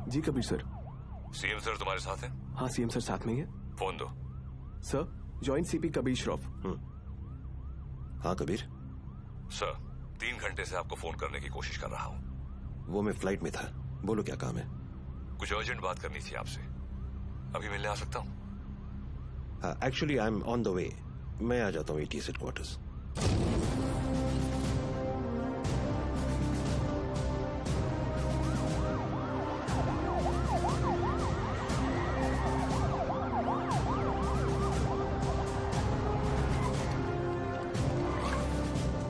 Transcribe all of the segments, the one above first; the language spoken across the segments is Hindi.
जी कबीर सर। सीएम सर तुम्हारे साथ हैं? हाँ सीएम सर साथ में ही है। फोन दो। Sir joint CP Kabir Shroff. हाँ कबीर। सर 3 घंटे से आपको फोन करने की कोशिश कर रहा हूँ। वो मैं फ्लाइट में था, बोलो क्या काम है? कुछ अर्जेंट बात करनी थी आपसे, अभी मिलने आ सकता हूँ? हाँ actually I am on the way, मैं आ जाता हूँ ATS हेडक्वार्टर्स।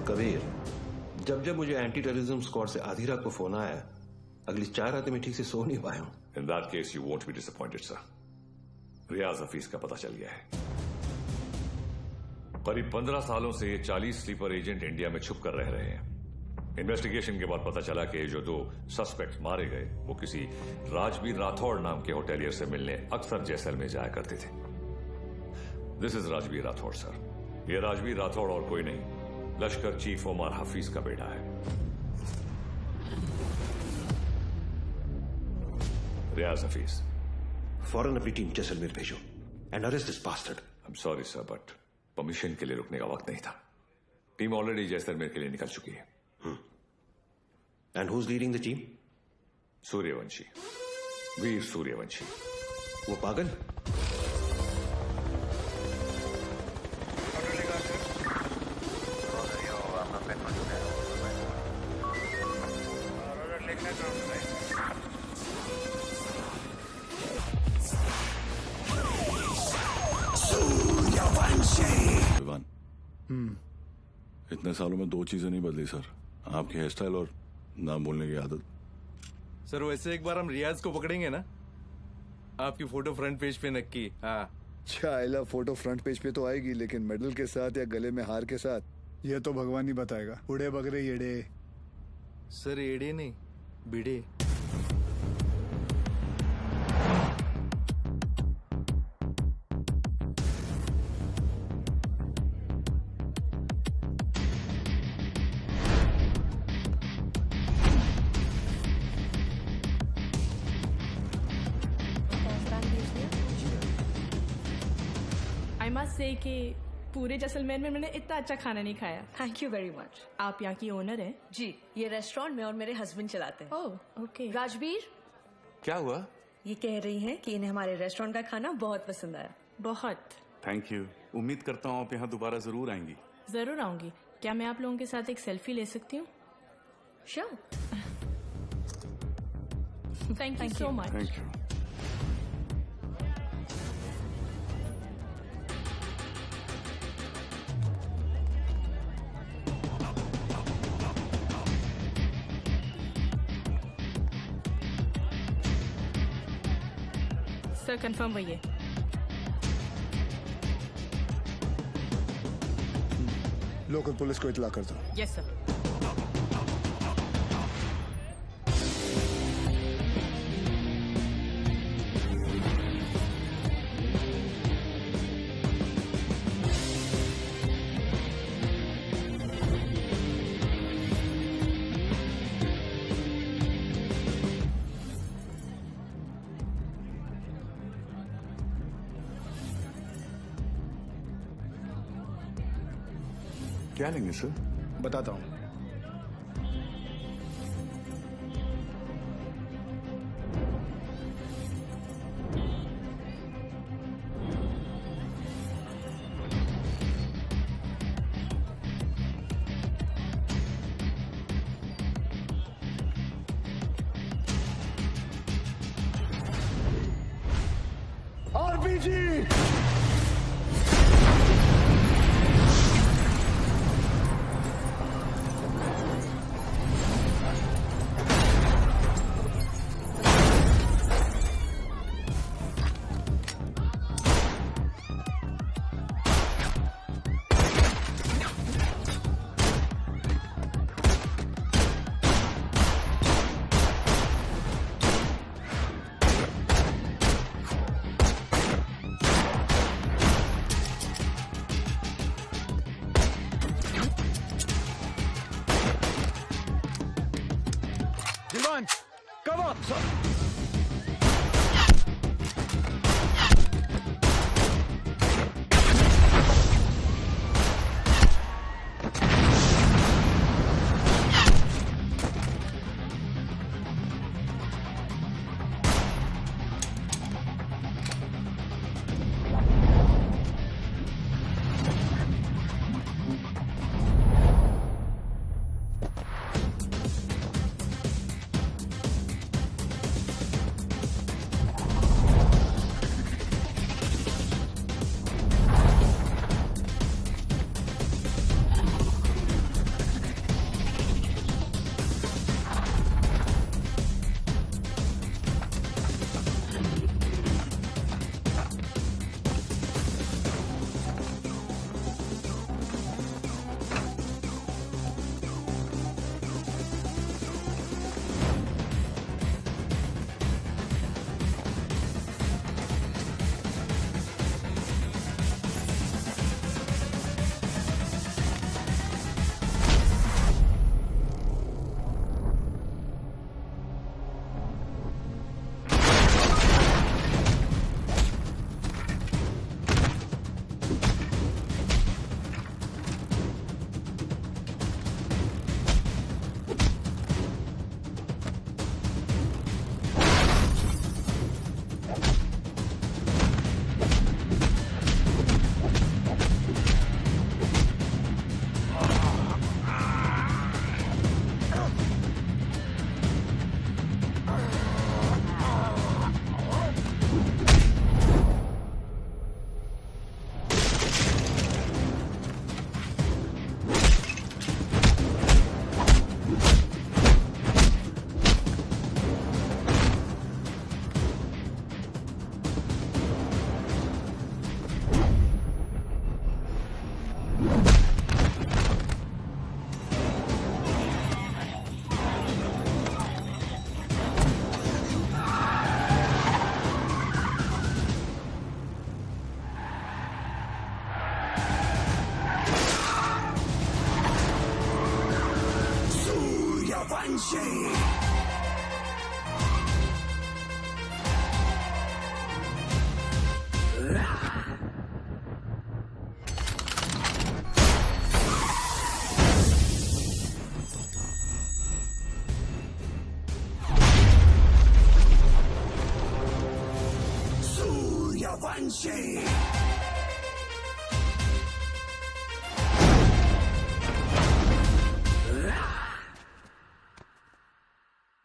कबीर, जब जब मुझे एंटी टेररिज्म स्क्वाड से आधी रात को फोन आया, अगली 4 रातें मैं ठीक से सो नहीं पाया हूं। In that case you won't be disappointed sir. Riyaz Hafeez का पता चल गया है। करीब 15 सालों से ये 40 स्लीपर एजेंट इंडिया में छुप कर रह रहे हैं। इन्वेस्टिगेशन के बाद पता चला कि जो 2 सस्पेक्ट मारे गए वो किसी राजवीर राठौड़ नाम के होटेलियर से मिलने अक्सर जैसलमेर जाया करते थे। This is Rajveer Rathore sir. ये राजवीर राठौड़ और कोई नहीं, लश्कर चीफ ओमर हफीज का बेटा है। रियाज हफीज। फौरन अपनी टीम जैसलमेर भेजो and arrest this bastard. I am sorry sir but permission के लिए रुकने का वक्त नहीं था। टीम ऑलरेडी जैसलमेर के लिए निकल चुकी है। And who is leading the team? Suryavanshi, Veer Suryavanshi. वो पागल? इतने सालों में 2 चीजें नहीं बदली सर, आपकी हेयर स्टाइल और नाम बोलने की आदत। सर वैसे एक बार हम रियाज को पकड़ेंगे ना, आपकी फोटो फ्रंट पेज पे नक्की। हाँ चाइला फोटो फ्रंट पेज पे तो आएगी, लेकिन मेडल के साथ या गले में हार के साथ ये तो भगवान ही बताएगा। उड़े बगरे येड़े। सर एड़े नहीं, बिड़े। से कि पूरे जैसलमेर में मैंने इतना अच्छा खाना नहीं खाया। Thank you very much. आप यहाँ की ओनर हैं? जी, ये रेस्टोरेंट में और मेरे हस्बैंड चलाते हैं। Oh okay. राजवीर, क्या हुआ? ये कह रही हैं कि इन्हें हमारे रेस्टोरेंट का खाना बहुत पसंद आया। बहुत। Thank you. उम्मीद करता हूँ आप यहाँ दोबारा जरूर आएंगी। जरूर आऊंगी। क्या मैं आप लोगों के साथ एक सेल्फी ले सकती हूँ? Sure. Thank you so much. Thank you. Sir confirm वही है। लोकल पुलिस को इत्तला कर दो। Yes sir. क्या लेंगे सर? बताता हूँ। आरपीजी। Come on, sir.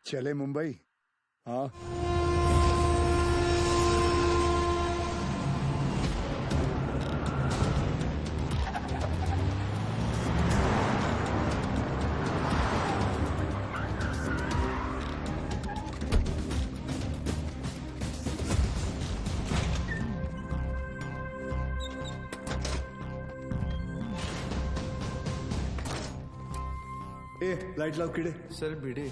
चले मुंबई। हाँ, ए लाइट लाओ कीड़े। सर भिड़े।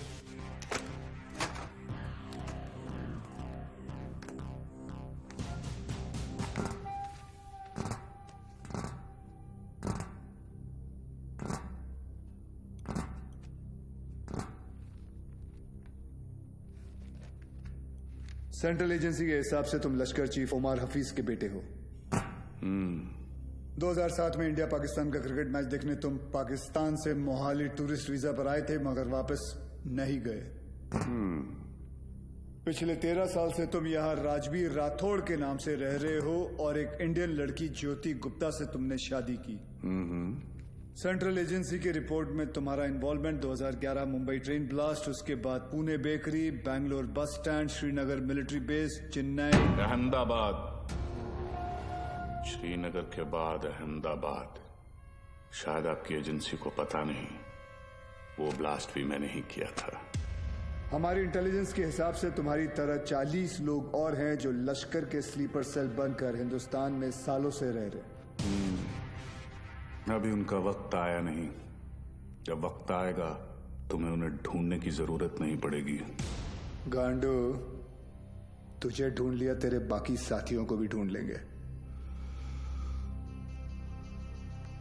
सेंट्रल एजेंसी के हिसाब से तुम लश्कर चीफ उमर हफीज के बेटे हो। 2007 में इंडिया पाकिस्तान का क्रिकेट मैच देखने तुम पाकिस्तान से मोहाली टूरिस्ट वीजा पर आए थे, मगर वापस नहीं गए। पिछले 13 साल से तुम यहाँ राजवीर राठौड़ के नाम से रह रहे हो और एक इंडियन लड़की ज्योति गुप्ता से तुमने शादी की। सेंट्रल एजेंसी की रिपोर्ट में तुम्हारा इन्वॉल्वमेंट 2011 मुंबई ट्रेन ब्लास्ट, उसके बाद Pune bakery, Bangalore bus stand, Srinagar military base, Chennai, Ahmedabad, Srinagar के बाद अहमदाबाद। शायद आपकी एजेंसी को पता नहीं, वो ब्लास्ट भी मैंने ही किया था। हमारी इंटेलिजेंस के हिसाब से तुम्हारी तरह 40 लोग और हैं जो लश्कर के स्लीपर सेल बनकर हिंदुस्तान में सालों से रह रहे। अभी उनका वक्त आया नहीं। जब वक्त आएगा तुम्हें उन्हें ढूंढने की जरूरत नहीं पड़ेगी। गांडू, तुझे ढूंढ लिया, तेरे बाकी साथियों को भी ढूंढ लेंगे।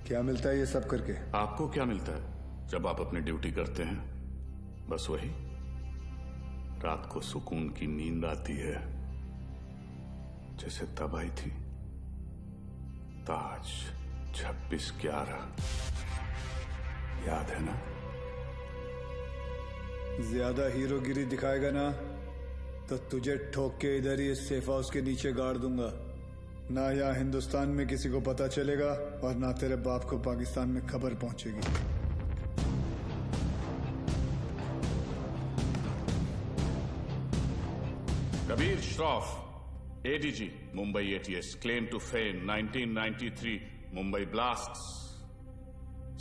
क्या मिलता है ये सब करके? आपको क्या मिलता है जब आप अपनी ड्यूटी करते हैं? बस वही, रात को सुकून की नींद आती है, जैसे तब आई थी। ताज 26/11 याद है ना? ज्यादा हीरोगिरी दिखाएगा ना तो तुझे ठोक के इधर ही इस सेफ हाउस के नीचे गाड़ दूंगा। ना यहाँ हिंदुस्तान में किसी को पता चलेगा और ना तेरे बाप को पाकिस्तान में खबर पहुंचेगी। Kabir Shroff, ADG, Mumbai ATS, claim to fame 1993 Mumbai blasts.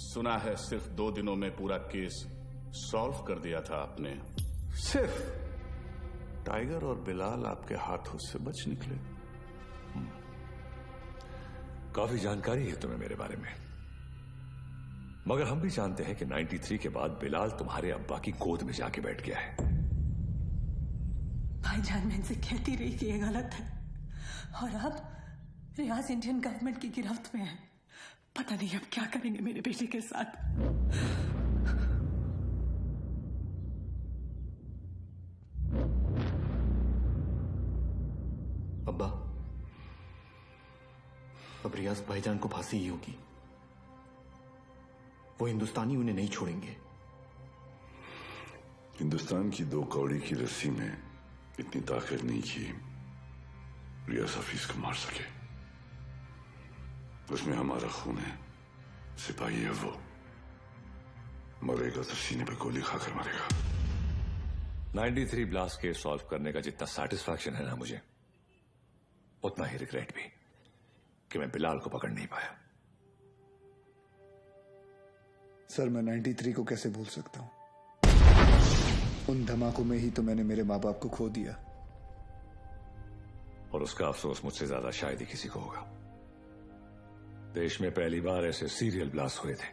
सुना है सिर्फ 2 दिनों में पूरा केस सॉल्व कर दिया था आपने। सिर्फ टाइगर और बिलाल आपके हाथों से बच निकले। काफी जानकारी है तुम्हें मेरे बारे में, मगर हम भी जानते हैं कि 93 के बाद बिलाल तुम्हारे अब्बा की गोद में जाके बैठ गया है। भाईजान, मैं इनसे कहती रही कि ये गलत है, और अब रियाज इंडियन गवर्नमेंट की गिरफ्त में है। पता नहीं अब क्या करेंगे मेरे बेटे के साथ। अब्बा, अब रियाज भाईजान को फांसी ही होगी। वो हिंदुस्तानी उन्हें नहीं छोड़ेंगे। हिंदुस्तान की 2 कौड़ी की रस्सी में इतनी ताकत नहीं कि रियाज हफीज को मार सके। उसमें हमारा खून है, सिपाही है वो। मरेगा तो सीने पे गोली खाकर मरेगा। 93 ब्लास्ट केस सॉल्व करने का जितना सेटिस्फैक्शन है ना मुझे, उतना ही रिग्रेट भी कि मैं बिलाल को पकड़ नहीं पाया। सर, मैं 93 को कैसे भूल सकता हूं? उन धमाकों में ही तो मैंने मेरे माँ बाप को खो दिया। और उसका अफसोस मुझसे ज्यादा शायद ही किसी को होगा। देश में पहली बार ऐसे सीरियल ब्लास्ट हुए थे,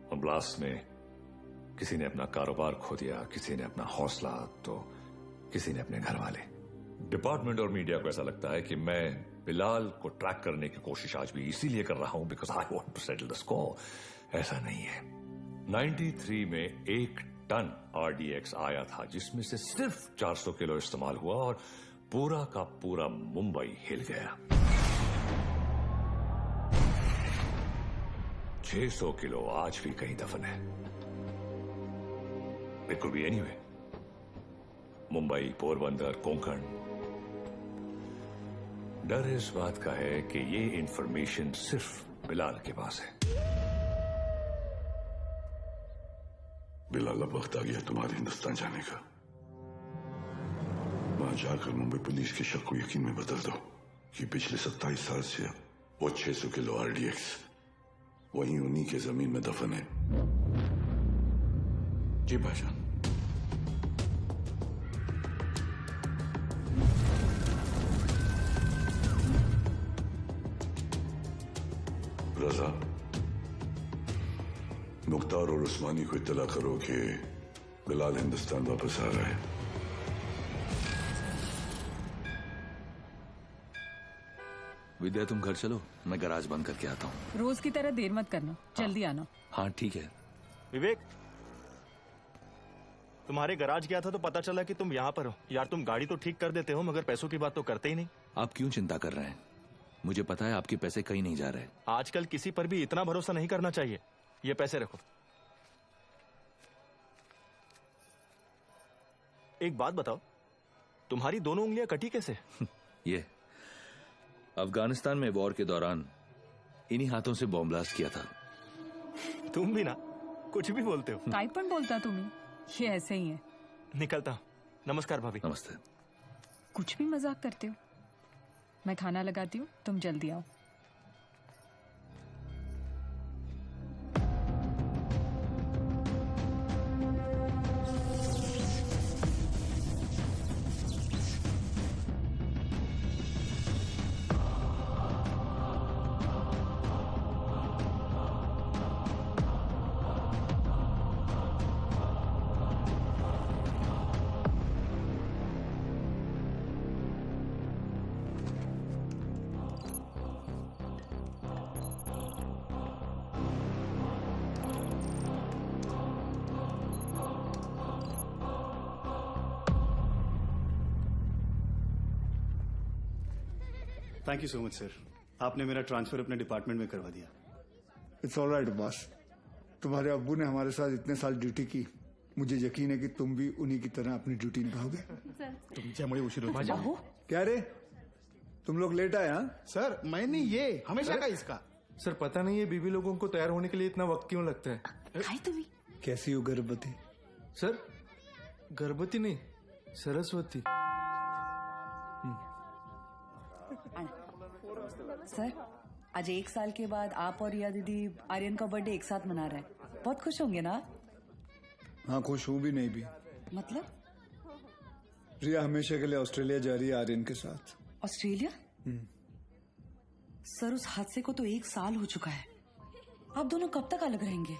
और ब्लास्ट में किसी ने अपना कारोबार खो दिया, किसी ने अपना हौसला, तो किसी ने अपने घर वाले। डिपार्टमेंट और मीडिया को ऐसा लगता है कि मैं बिलाल को ट्रैक करने की कोशिश आज भी इसीलिए कर रहा हूं because I want to settle the score. ऐसा नहीं है। 93 में 1 टन RDX आया था, जिसमें से सिर्फ 400 किलो इस्तेमाल हुआ और पूरा का पूरा मुंबई हिल गया। 600 किलो आज भी कहीं दफन है। It could be anyway, Mumbai, Porbandar, Konkan. डर इस बात का है कि ये इंफॉर्मेशन सिर्फ बिलाल के पास है। बिलाल, अब वक्त आ गया तुम्हारे हिंदुस्तान जाने का। वहां जाकर मुंबई पुलिस के शक को यकीन में बदल दो कि पिछले 27 साल से वो 600 किलो RDX वहीं उन्हीं के जमीन में दफन है। जी भाईजान। रजा, मुख्तार और उस्मानी को इत्तला करो कि बिलाल हिंदुस्तान वापस आ रहा है। विद्या, तुम घर चलो, मैं गैराज बंद करके आता हूँ। रोज की तरह देर मत करना, जल्दी आना। हाँ ठीक है। विवेक, तुम्हारे गैराज गया था तो पता चला कि तुम यहाँ पर हो। यार, तुम गाड़ी तो ठीक कर देते हो मगर पैसों की बात तो करते ही नहीं। आप क्यों चिंता कर रहे हैं? मुझे पता है आपके पैसे कहीं नहीं जा रहे। आजकल किसी पर भी इतना भरोसा नहीं करना चाहिए। ये पैसे रखो। एक बात बताओ, तुम्हारी दोनों उंगलियां कटी कैसे? ये अफगानिस्तान में वॉर के दौरान इन्हीं हाथों से बॉम्ब ब्लास्ट किया था। तुम भी ना कुछ भी बोलते हो। काय पण बोलता तुम्ही, ये ऐसे ही है। निकलता। नमस्कार भाभी। नमस्ते। कुछ भी मजाक करते हो। मैं खाना लगाती हूँ, तुम जल्दी आओ। Thank you so much sir, आपने मेरा ट्रांसफर अपने डिपार्टमेंट में करवा दिया। It's all right boss. तुम्हारे अब्बू ने हमारे साथ इतने साल ड्यूटी की, मुझे यकीन है कि तुम भी उन्हीं की तरह अपनी ड्यूटी निभाओगे। तुमच्यामुळे उशीर होतो। क्या रे, तुम लोग लेट आए? हाँ सर, मैं नहीं, ये हमेशा का इसका। सर पता नहीं है बीबी लोगों को तैयार होने के लिए इतना वक्त क्यों लगता है। कैसी हो गर्भवती? सर गर्भवती नहीं, सरस्वती। सर, आज 1 साल के बाद आप और रिया दीदी आर्यन का बर्थडे एक साथ मना रहे हैं। बहुत खुश होंगे ना? हाँ, खुश हूँ भी नहीं भी। मतलब? रिया हमेशा के लिए ऑस्ट्रेलिया जा रही है आर्यन के साथ। ऑस्ट्रेलिया? सर, उस हादसे को तो 1 साल हो चुका है। आप दोनों कब तक अलग रहेंगे?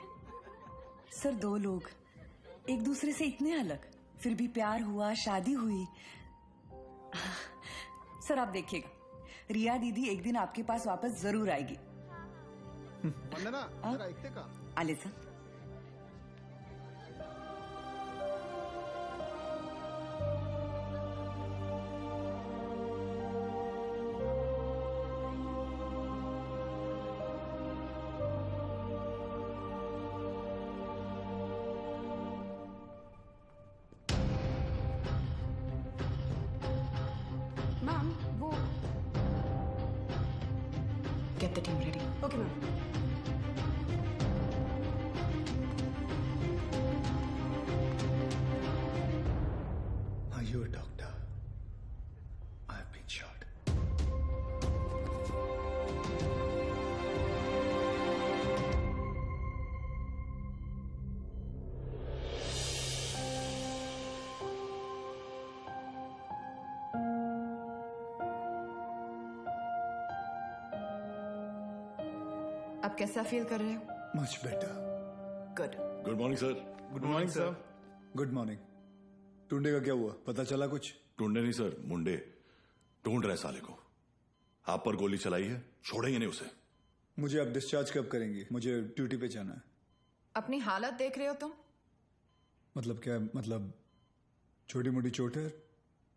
सर, 2 लोग एक दूसरे से इतने अलग, फिर भी प्यार हुआ, शादी हुई। सर, आप देखिएगा, रिया दीदी एक दिन आपके पास वापस जरूर आएगी। वंदना, जरा ऐकते का? आले सर। मैम, वो Get the team ready. Okay ma'am. Are you a doctor? I've been shot. आप कैसा फील कर रहे हो? Much better. Good. Good morning sir. Good morning sir. Good morning. टुंडे का क्या हुआ, पता चला कुछ? टूंडे नहीं सर, मुंडे ढूंढ रहे साले को। आप पर गोली चलाई है, छोड़ेंगे नहीं उसे। मुझे अब डिस्चार्ज कब करेंगे? मुझे ड्यूटी पे जाना है। अपनी हालत देख रहे हो तुम? मतलब क्या? मतलब छोटी मोटी चोट है,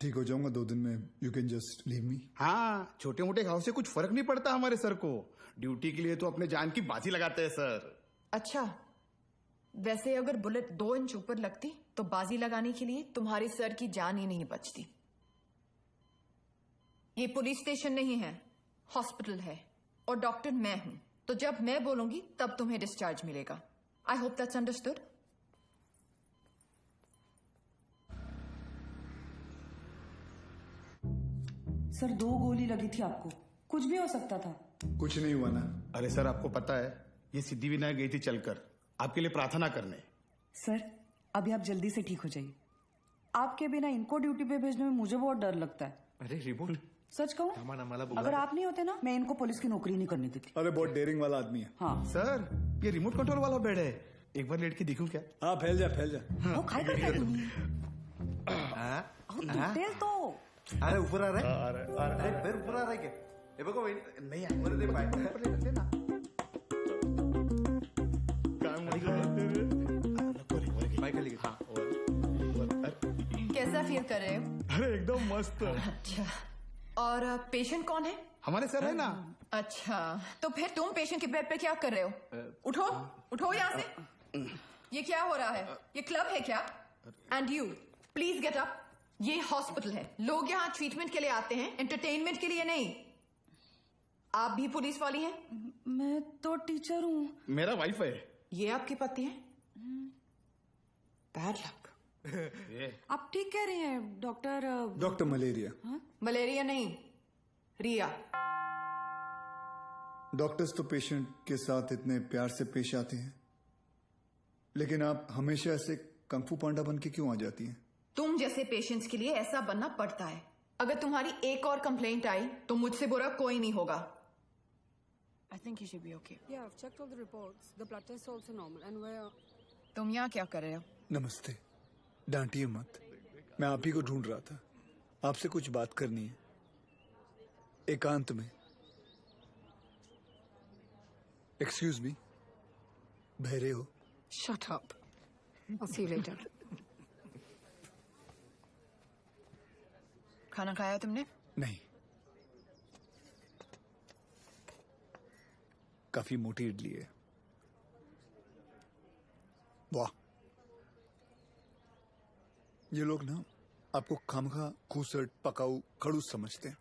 ठीक हो जाऊंगा 2 दिन में। You can just leave me. हाँ, छोटे मोटे घाव से कुछ फर्क नहीं पड़ता हमारे सर को। ड्यूटी के लिए तो अपने जान की बाजी लगाते हैं सर। अच्छा, वैसे अगर बुलेट 2 इंच ऊपर लगती तो बाजी लगाने के लिए तुम्हारे सर की जान ही नहीं बचती। ये पुलिस स्टेशन नहीं है, हॉस्पिटल है और डॉक्टर मैं हूं, तो जब मैं बोलूंगी तब तुम्हें डिस्चार्ज मिलेगा। I hope that's understood. Sir 2 गोली लगी थी आपको, कुछ भी हो सकता था। कुछ नहीं हुआ ना। अरे सर आपको पता है ये सिद्धिविनायक गई थी चलकर आपके लिए प्रार्थना करने। सर अभी आप जल्दी से ठीक हो जाइए। आपके बिना इनको ड्यूटी पे भेजने में मुझे बहुत डर लगता है। अरे रिमोट सच कहूँ, अगर आप नहीं होते ना मैं इनको पुलिस की नौकरी नहीं करने देती। अरे बहुत डेयरिंग वाला आदमी है। हाँ सर ये रिमोट कंट्रोल वाला बेड है, एक बार लेट के देखूं क्या? हाँ फैल जा फैल जा। वो खाई करता है तुम्हें। तेल तो अरे ऊपर आ रहा है, अरे पैर ऊपर आ रहा है क्या? ये देखो नहीं आए, ऊपर दे पाए ऊपर ले ना। कैसा फील कर रहे हो? अरे एकदम मस्त। अच्छा, और पेशेंट कौन है? हमारे सर है ना। अच्छा, तो फिर तुम पेशेंट के बेड पे क्या कर रहे हो? उठो उठो यहाँ से। ये क्या हो रहा है? ये क्लब है क्या? And you please get up. ये हॉस्पिटल है, लोग यहाँ ट्रीटमेंट के लिए आते हैं, एंटरटेनमेंट के लिए नहीं। आप भी पुलिस वाली हैं? मैं तो टीचर हूँ। मेरा वाइफ है। ये आपके पति हैं? Bad luck. आप ठीक कह रहे हैं डॉक्टर। Doctor malaria. मलेरिया नहीं, रिया। डॉक्टर्स तो पेशेंट के साथ इतने प्यार से पेश आते हैं, लेकिन आप हमेशा ऐसे कंफू पांडा बन के क्यों आ जाती हैं? तुम जैसे पेशेंट्स के लिए ऐसा बनना पड़ता है। अगर तुम्हारी एक और कंप्लेंट आई तो मुझसे बुरा कोई नहीं होगा। I think you should be okay. Yeah, I've checked all the reports. The blood test is also normal, and we're. तुम यहाँ क्या कर रहे हो? नमस्ते, डांटिए मत। मैं आप ही को ढूंढ रहा था, आपसे कुछ बात करनी है, एकांत में। एक्सक्यूज मी, बहरे हो? Shut up. I'll see you later. खाना खाया तुमने? नहीं, काफी मोटी इडली है। वाह, ये लोग ना आपको खामखा खूसट पकाऊ खड़ूस समझते हैं।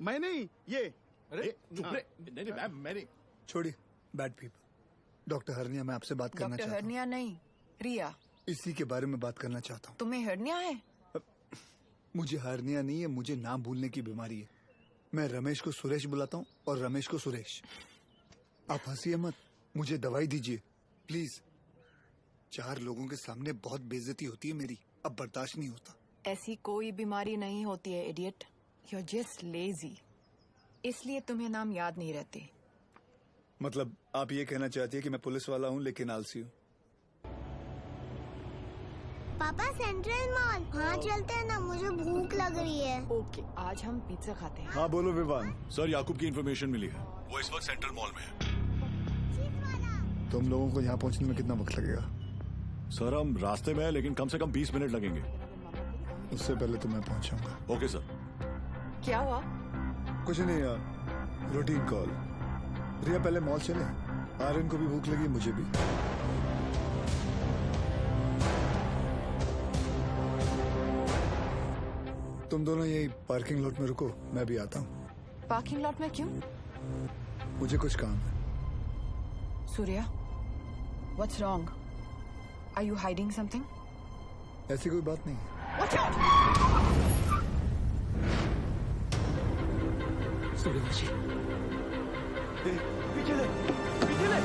मैं नहीं, ये मैं नहीं। छोड़िए, बैड पीपल। डॉक्टर हरनिया, मैं आपसे बात करना चाहता हूँ। डॉक्टर हरनिया नहीं, रिया। इसी के बारे में बात करना चाहता हूँ। तुम्हें हरनिया है? मुझे हरनिया नहीं है, मुझे नाम भूलने की बीमारी है। मैं रमेश को सुरेश बुलाता हूँ और रमेश को सुरेश। आप हंसिए मत, मुझे दवाई दीजिए प्लीज। 4 लोगों के सामने बहुत बेइज्जती होती है मेरी, अब बर्दाश्त नहीं होता। ऐसी कोई बीमारी नहीं होती है idiot, you are just lazy, इसलिए तुम्हें नाम याद नहीं रहते। मतलब आप ये कहना चाहती है कि मैं पुलिस वाला हूँ लेकिन आलसी हूँ? पापा सेंट्रल मॉल वहाँ चलते हैं ना, मुझे भूख लग रही है। ओके, आज हम पिज्जा खाते हैं। हाँ बोलो विवान। सर याकूब की इन्फॉर्मेशन मिली है, वो इस वक्त सेंट्रल मॉल में है। तुम लोगों को यहाँ पहुँचने में कितना वक्त लगेगा? सर हम रास्ते में हैं, लेकिन कम से कम 20 मिनट लगेंगे। उससे पहले तो मैं पहुँचाऊंगा। Okay sir. क्या हुआ? कुछ नहीं यार, रूटीन कॉल। रिया पहले मॉल चले, आर्यन को भी भूख लगी, मुझे भी। तुम दोनों यही पार्किंग लॉट में रुको, मैं भी आता हूँ। पार्किंग लॉट में क्यों? मुझे कुछ काम है। Surya, what's wrong? Are you hiding something? ऐसी कोई बात नहीं है। Watch out! सूर्या जी, पीछे ले, पीछे ले।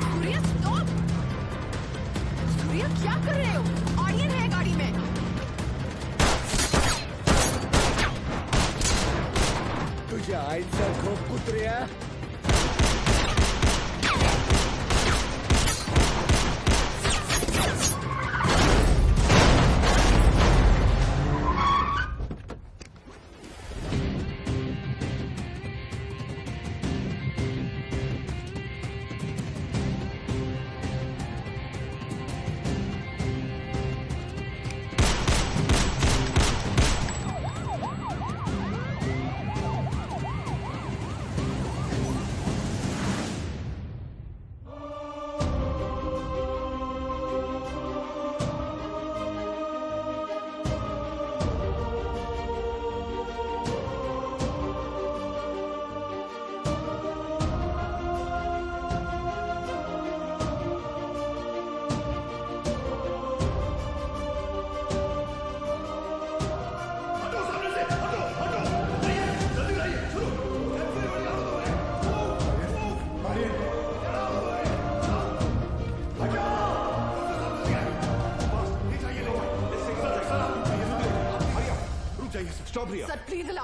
सूर्या स्टॉप! सूर्या क्या कर रहे हो? आर्यन है गाड़ी में। तुझे आईचा खूप कुत्र्या।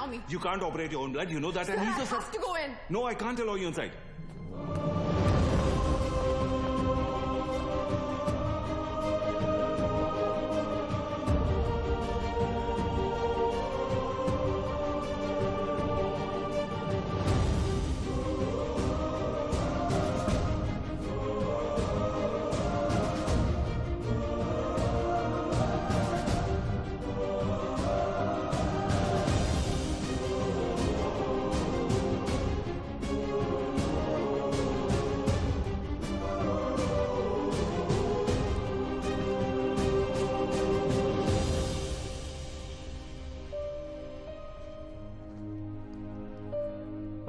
me. You can't operate your own blood. You know that. Sir, And he's I a have to go in. No, I can't allow you inside.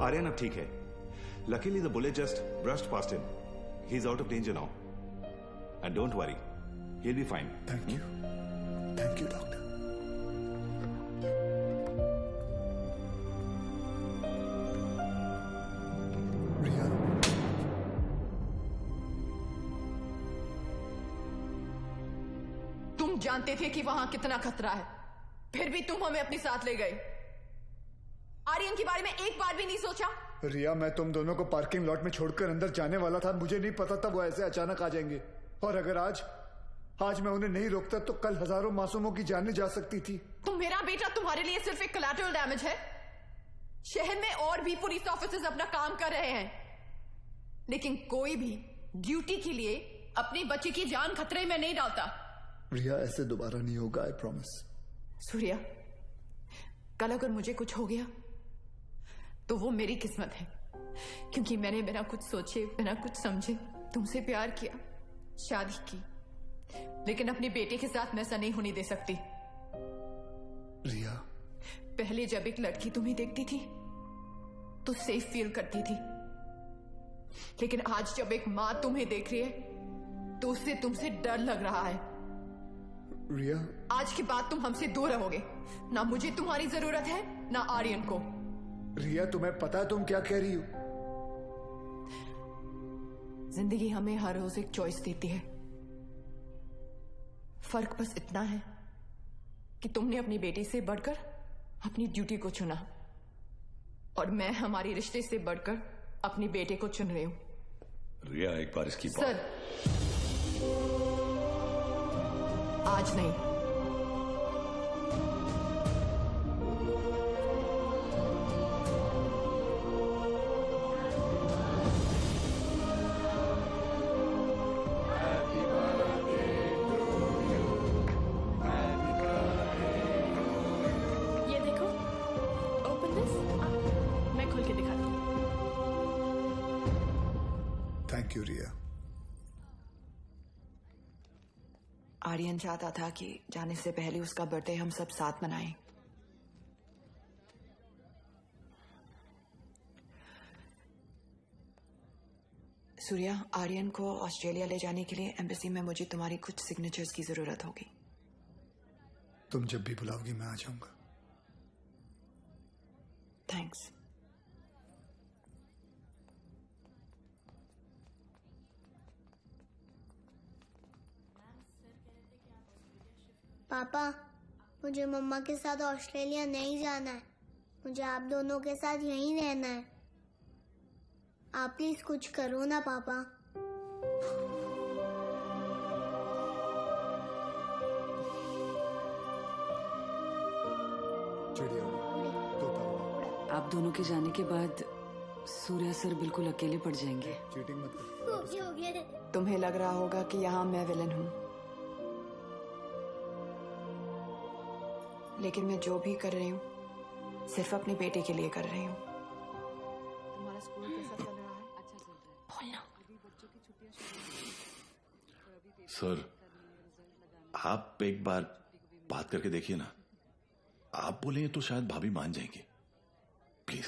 Aryan अब ठीक है. Luckily the bullet just brushed past him. He's out of danger now. And don't worry, he'll be fine. Thank you. Thank you, doctor. Riya. तुम जानते थे कि वहां कितना खतरा है, फिर भी तुम हमें अपने साथ ले गए. आर्यन के बारे में एक बार भी नहीं सोचा? रिया, मैं तुम दोनों को पार्किंग लॉट में छोड़कर अंदर जाने वाला था. मुझे नहीं पता था वो ऐसे अचानक आ जाएंगे. और अगर आज मैं उन्हें नहीं रोकता तो कल हजारों मासूमों की जानें जा सकती थी. तो मेरा बेटा तुम्हारे लिए सिर्फ एक कोलैटरल डैमेज है. शहर में और भी पुलिस ऑफिसर्स अपना काम कर रहे हैं, लेकिन कोई भी ड्यूटी के लिए अपने बच्चे की जान खतरे में नहीं डालता. रिया, ऐसे दोबारा नहीं होगा, आई प्रॉमिस. सूर्या, कल अगर मुझे कुछ हो गया तो वो मेरी किस्मत है, क्योंकि मैंने बिना कुछ सोचे, बिना कुछ समझे तुमसे प्यार किया, शादी की. लेकिन अपने बेटे के साथ मैं ऐसा नहीं होने दे सकती. रिया, पहले जब एक लड़की तुम्हें देखती थी तो सेफ फील करती थी, लेकिन आज जब एक मां तुम्हें देख रही है तो उससे तुमसे डर लग रहा है. रिया, आज के बाद तुम हमसे दूर रहोगे. ना मुझे तुम्हारी जरूरत है, ना आर्यन को. रिया, तुम्हें पता है तुम क्या कह रही हो? जिंदगी हमें हर रोज एक चॉइस देती है. फर्क बस इतना है कि तुमने अपनी बेटी से बढ़कर अपनी ड्यूटी को चुना, और मैं हमारी रिश्ते से बढ़कर अपने बेटे को चुन रही हूं. रिया, एक बार इसकी बात. सर, आज नहीं. ये देखो, ओपन दिस. मैं खोल के दिखाती हूँ. थैंक यू रिया. आर्यन चाहता था कि जाने से पहले उसका बर्थडे हम सब साथ मनाएं. सूर्या, आर्यन को ऑस्ट्रेलिया ले जाने के लिए एम्बेसी में मुझे तुम्हारी कुछ सिग्नेचर्स की जरूरत होगी. तुम जब भी बुलाओगी मैं आ जाऊंगा. थैंक्स. पापा, मुझे मम्मा के साथ ऑस्ट्रेलिया नहीं जाना है. मुझे आप दोनों के साथ यहीं रहना है. आप प्लीज कुछ करो ना पापा. आप दोनों के जाने के बाद सूर्या सर बिल्कुल अकेले पड़ जाएंगे. चीटिंग मत कर. तुम्हें लग रहा होगा कि यहाँ मैं विलन हूँ, लेकिन मैं जो भी कर रही हूँ सिर्फ अपने बेटे के लिए कर रही हूँ. तुम्हारा स्कूल कैसा चल रहा है? अच्छा चल रहा है. बोलना. सर, आप एक बार बात करके देखिए ना. आप बोलेंगे तो शायद भाभी मान जाएंगे. प्लीज.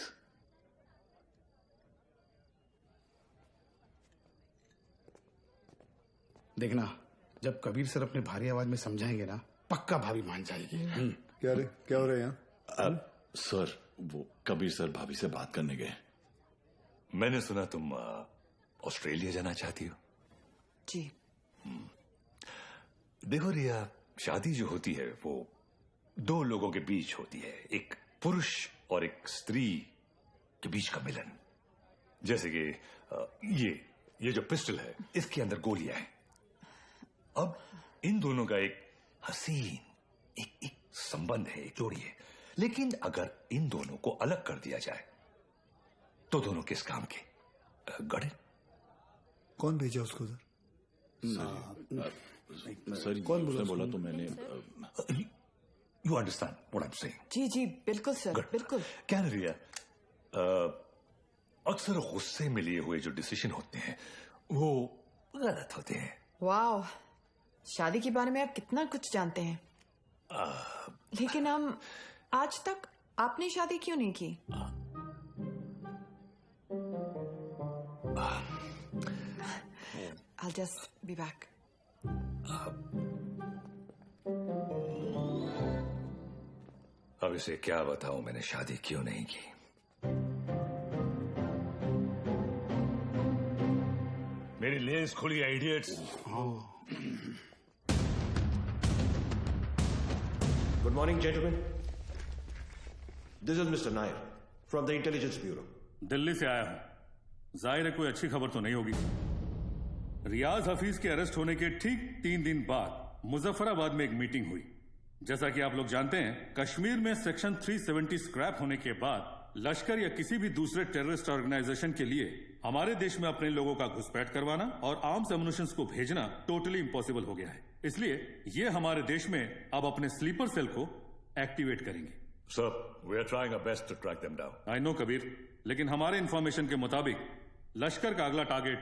देखना, जब कबीर सर अपने भारी आवाज में समझाएंगे ना, पक्का भाभी मान जाएगी. क्या हो रहा है यहाँ? सर, वो कबीर सर भाभी से बात करने गए. मैंने सुना तुम ऑस्ट्रेलिया जाना चाहती हो. जी. देखो रिया, शादी जो होती है वो दो लोगों के बीच होती है, एक पुरुष और एक स्त्री के बीच का मिलन। जैसे कि ये जो पिस्टल है, इसके अंदर गोलियां हैं। अब इन दोनों का एक हसीन एक संबंध है, एक जोड़ी है। लेकिन अगर इन दोनों को अलग कर दिया जाए तो दोनों किस काम के? गड़े। कौन भेजा उसको उधर? सर कौन बोला तो मैंने। You understand what I am saying? जी जी बिल्कुल सर, बिल्कुल। क्या रिया, अक्सर गुस्से में लिए हुए जो डिसीजन होते हैं वो गलत होते हैं। वाह, शादी के बारे में आप कितना कुछ जानते हैं। लेकिन हम आज तक आपने शादी क्यों नहीं की? I'll just be back. अब इसे क्या बताऊं मैंने शादी क्यों नहीं की। मेरी लेंस खुली है, idiots. Good morning, gentlemen. This is Mr. Nair from the Intelligence Bureau. Delhi से आया हूं। जाहिर है कोई अच्छी खबर तो नहीं होगी। रियाज हफीज के अरेस्ट होने के ठीक 3 दिन बाद मुजफ्फराबाद में एक मीटिंग हुई। जैसा कि आप लोग जानते हैं, कश्मीर में सेक्शन 370 स्क्रैप होने के बाद लश्कर या किसी भी दूसरे टेररिस्ट ऑर्गेनाइजेशन के लिए हमारे देश में अपने लोगों का घुसपैठ करवाना और आर्म्स एमुनिशंस को भेजना टोटली इम्पॉसिबल हो गया है। इसलिए ये हमारे देश में अब अपने स्लीपर सेल को एक्टिवेट करेंगे। Sir, we are trying our best to track them down. I know Kabir, लेकिन हमारे इंफॉर्मेशन के मुताबिक लश्कर का अगला टारगेट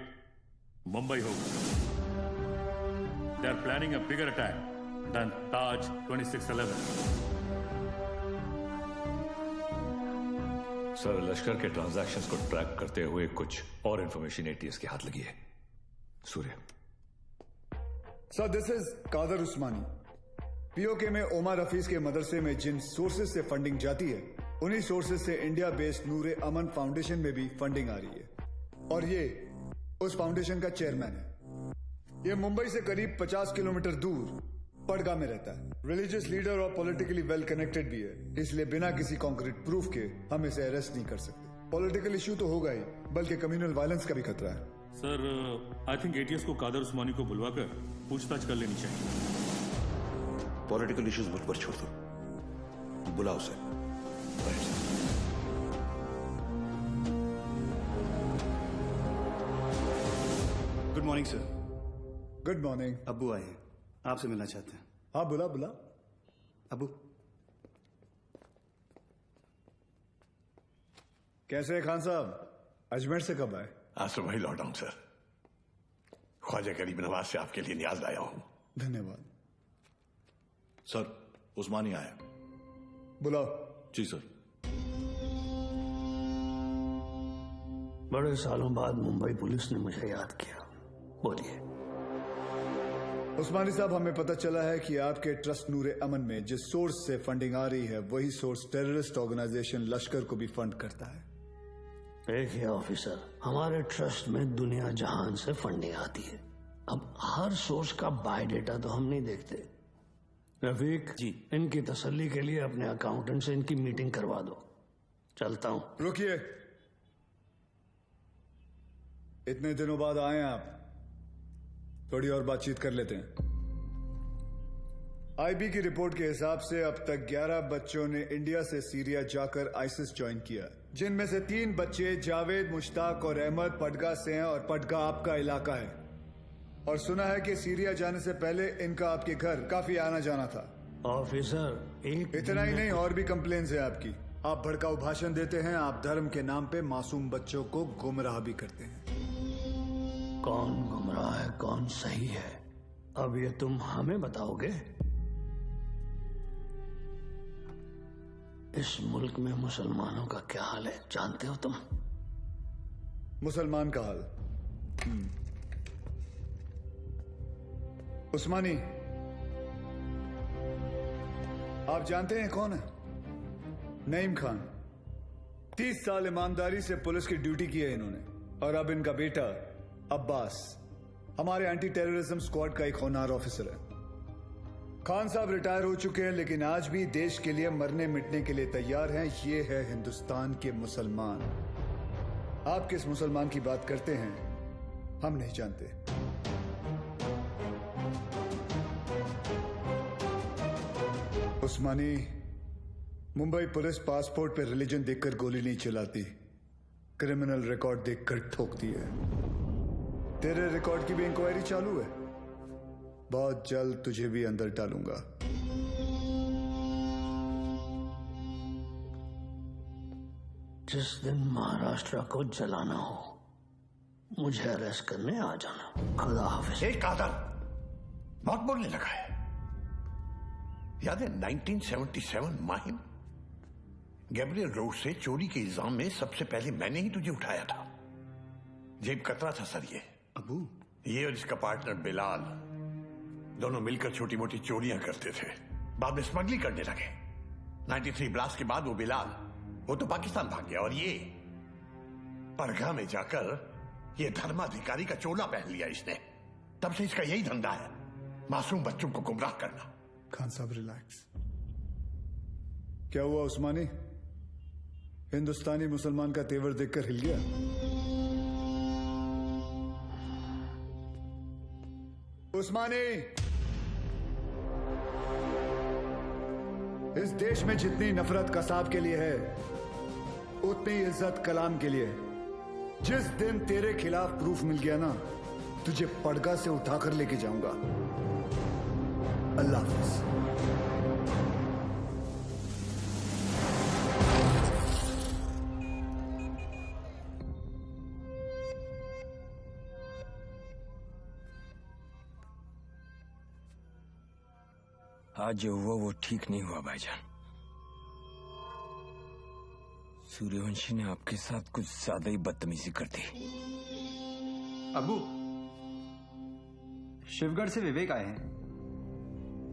मुंबई होगा। They are planning a bigger attack than Taj 2611। Sir, Lashkar के ट्रांजैक्शंस को ट्रैक करते हुए कुछ और इंफॉर्मेशन एटीएस के हाथ लगी है। Surya. Sir, this is Kadar Usmani. POK में ओमर हफीज के मदरसे में जिन सोर्सेज से फंडिंग जाती है, उन्हीं सोर्सेज से इंडिया बेस्ड नूरे अमन फाउंडेशन में भी फंडिंग आ रही है और ये उस फाउंडेशन का चेयरमैन है। ये मुंबई से करीब 50 किलोमीटर दूर पडगा में रहता है। रिलीजियस लीडर और पॉलिटिकली वेल कनेक्टेड भी है, इसलिए बिना किसी कॉन्क्रीट प्रूफ के हम इसे अरेस्ट नहीं कर सकते। पॉलिटिकल इश्यू तो होगा ही, बल्कि कम्युनल वायलेंस का भी खतरा है। सर, आई थिंक एटीएस को कादर उस्मानी को बुलवाकर पूछताछ कर लेनी चाहिए। पॉलिटिकल इश्यूज मुझ पर छोड़ दो, बुलाओ sir. Good morning sir. Good morning. अब्बू आए हैं, आपसे मिलना चाहते हैं। हाँ, बुला बुला। अब्बू कैसे हैं खान साहब? अजमेर से कब आए? आज सुबह ही लौटा हूं सर। ख्वाजा गरीब नवाज से आपके लिए न्याज लाया हूं। धन्यवाद सर। उस्मानी आया। बुलाओ। जी सर। बड़े सालों बाद मुंबई पुलिस ने मुझे याद किया। बोलिए। उस्मानी साहब, हमें पता चला है कि आपके ट्रस्ट नूरे अमन में जिस सोर्स से फंडिंग आ रही है, वही सोर्स टेररिस्ट ऑर्गेनाइजेशन लश्कर को भी फंड करता है। देखिए ऑफिसर, हमारे ट्रस्ट में दुनिया जहान से फंडिंग आती है। अब हर सोर्स का बायोडेटा तो हम नहीं देखते। रफीक जी, इनकी तसल्ली के लिए अपने अकाउंटेंट से इनकी मीटिंग करवा दो। चलता हूं। रुकिए, इतने दिनों बाद आए आप, थोड़ी और बातचीत कर लेते हैं। आईबी की रिपोर्ट के हिसाब से अब तक 11 बच्चों ने इंडिया से सीरिया जाकर आईसिस ज्वाइन किया, जिनमें से 3 बच्चे जावेद, मुश्ताक और अहमद पडगा से हैं और पडगा आपका इलाका है। और सुना है कि सीरिया जाने से पहले इनका आपके घर काफी आना जाना था। ऑफिसर, एक इतना ही नहीं, और भी कंप्लेन्स है आपकी। आप भड़काऊ भाषण देते हैं, आप धर्म के नाम पे मासूम बच्चों को गुमराह भी करते हैं। कौन गुमराह है, कौन सही है, अब ये तुम हमें बताओगे? इस मुल्क में मुसलमानों का क्या हाल है जानते हो तुम? मुसलमान का हाल? उस्मानी, आप जानते हैं कौन है? नईम खान। 30 साल ईमानदारी से पुलिस की ड्यूटी की है इन्होंने, और अब इनका बेटा अब्बास हमारे एंटी टेररिज्म स्क्वाड का एक होनहार ऑफिसर है। खान साहब रिटायर हो चुके हैं, लेकिन आज भी देश के लिए मरने मिटने के लिए तैयार हैं। ये है हिंदुस्तान के मुसलमान। आप किस मुसलमान की बात करते हैं हम नहीं जानते। उस्मानी, मुंबई पुलिस पासपोर्ट पे रिलीजन देखकर गोली नहीं चलाती, क्रिमिनल रिकॉर्ड देखकर ठोकती है। तेरे रिकॉर्ड की भी इंक्वायरी चालू है। बहुत जल्द तुझे भी अंदर डालूंगा। जिस दिन महाराष्ट्र को जलाना हो मुझे अरेस्ट करने आ जाना। खुदा हाफिज। एक कादर बहुत बोलने लगा है। याद है 1977 माहिम, गैब्रियल रोड से चोरी के इल्जाम में सबसे पहले मैंने ही तुझे उठाया था। जेब कतरा था सर ये। अबू, ये और इसका पार्टनर बिलाल दोनों मिलकर छोटी मोटी चोरियां करते थे, बाद में स्मगलिंग करने लगे। 93 ब्लास्ट के बाद वो बिलाल वो तो पाकिस्तान भाग गया और ये परगा में जाकर ये धर्माधिकारी का चोला पहन लिया इसने। तब से इसका यही धंधा है, मासूम बच्चों को गुमराह करना। खान साहब रिलैक्स। क्या हुआ उस्मानी? हिंदुस्तानी मुसलमान का तेवर देखकर हिल गया? उस्मानी, इस देश में जितनी नफरत कसाब के लिए है उतनी इज्जत कलाम के लिए। जिस दिन तेरे खिलाफ प्रूफ मिल गया ना, तुझे पड़गा से उठाकर लेके जाऊंगा। अल्लाह हाफिज। आज जो हुआ वो ठीक नहीं हुआ भाईजान। सूर्यवंशी ने आपके साथ कुछ ज्यादा ही बदतमीजी कर दी। अबू, शिवगढ़ से विवेक आए हैं।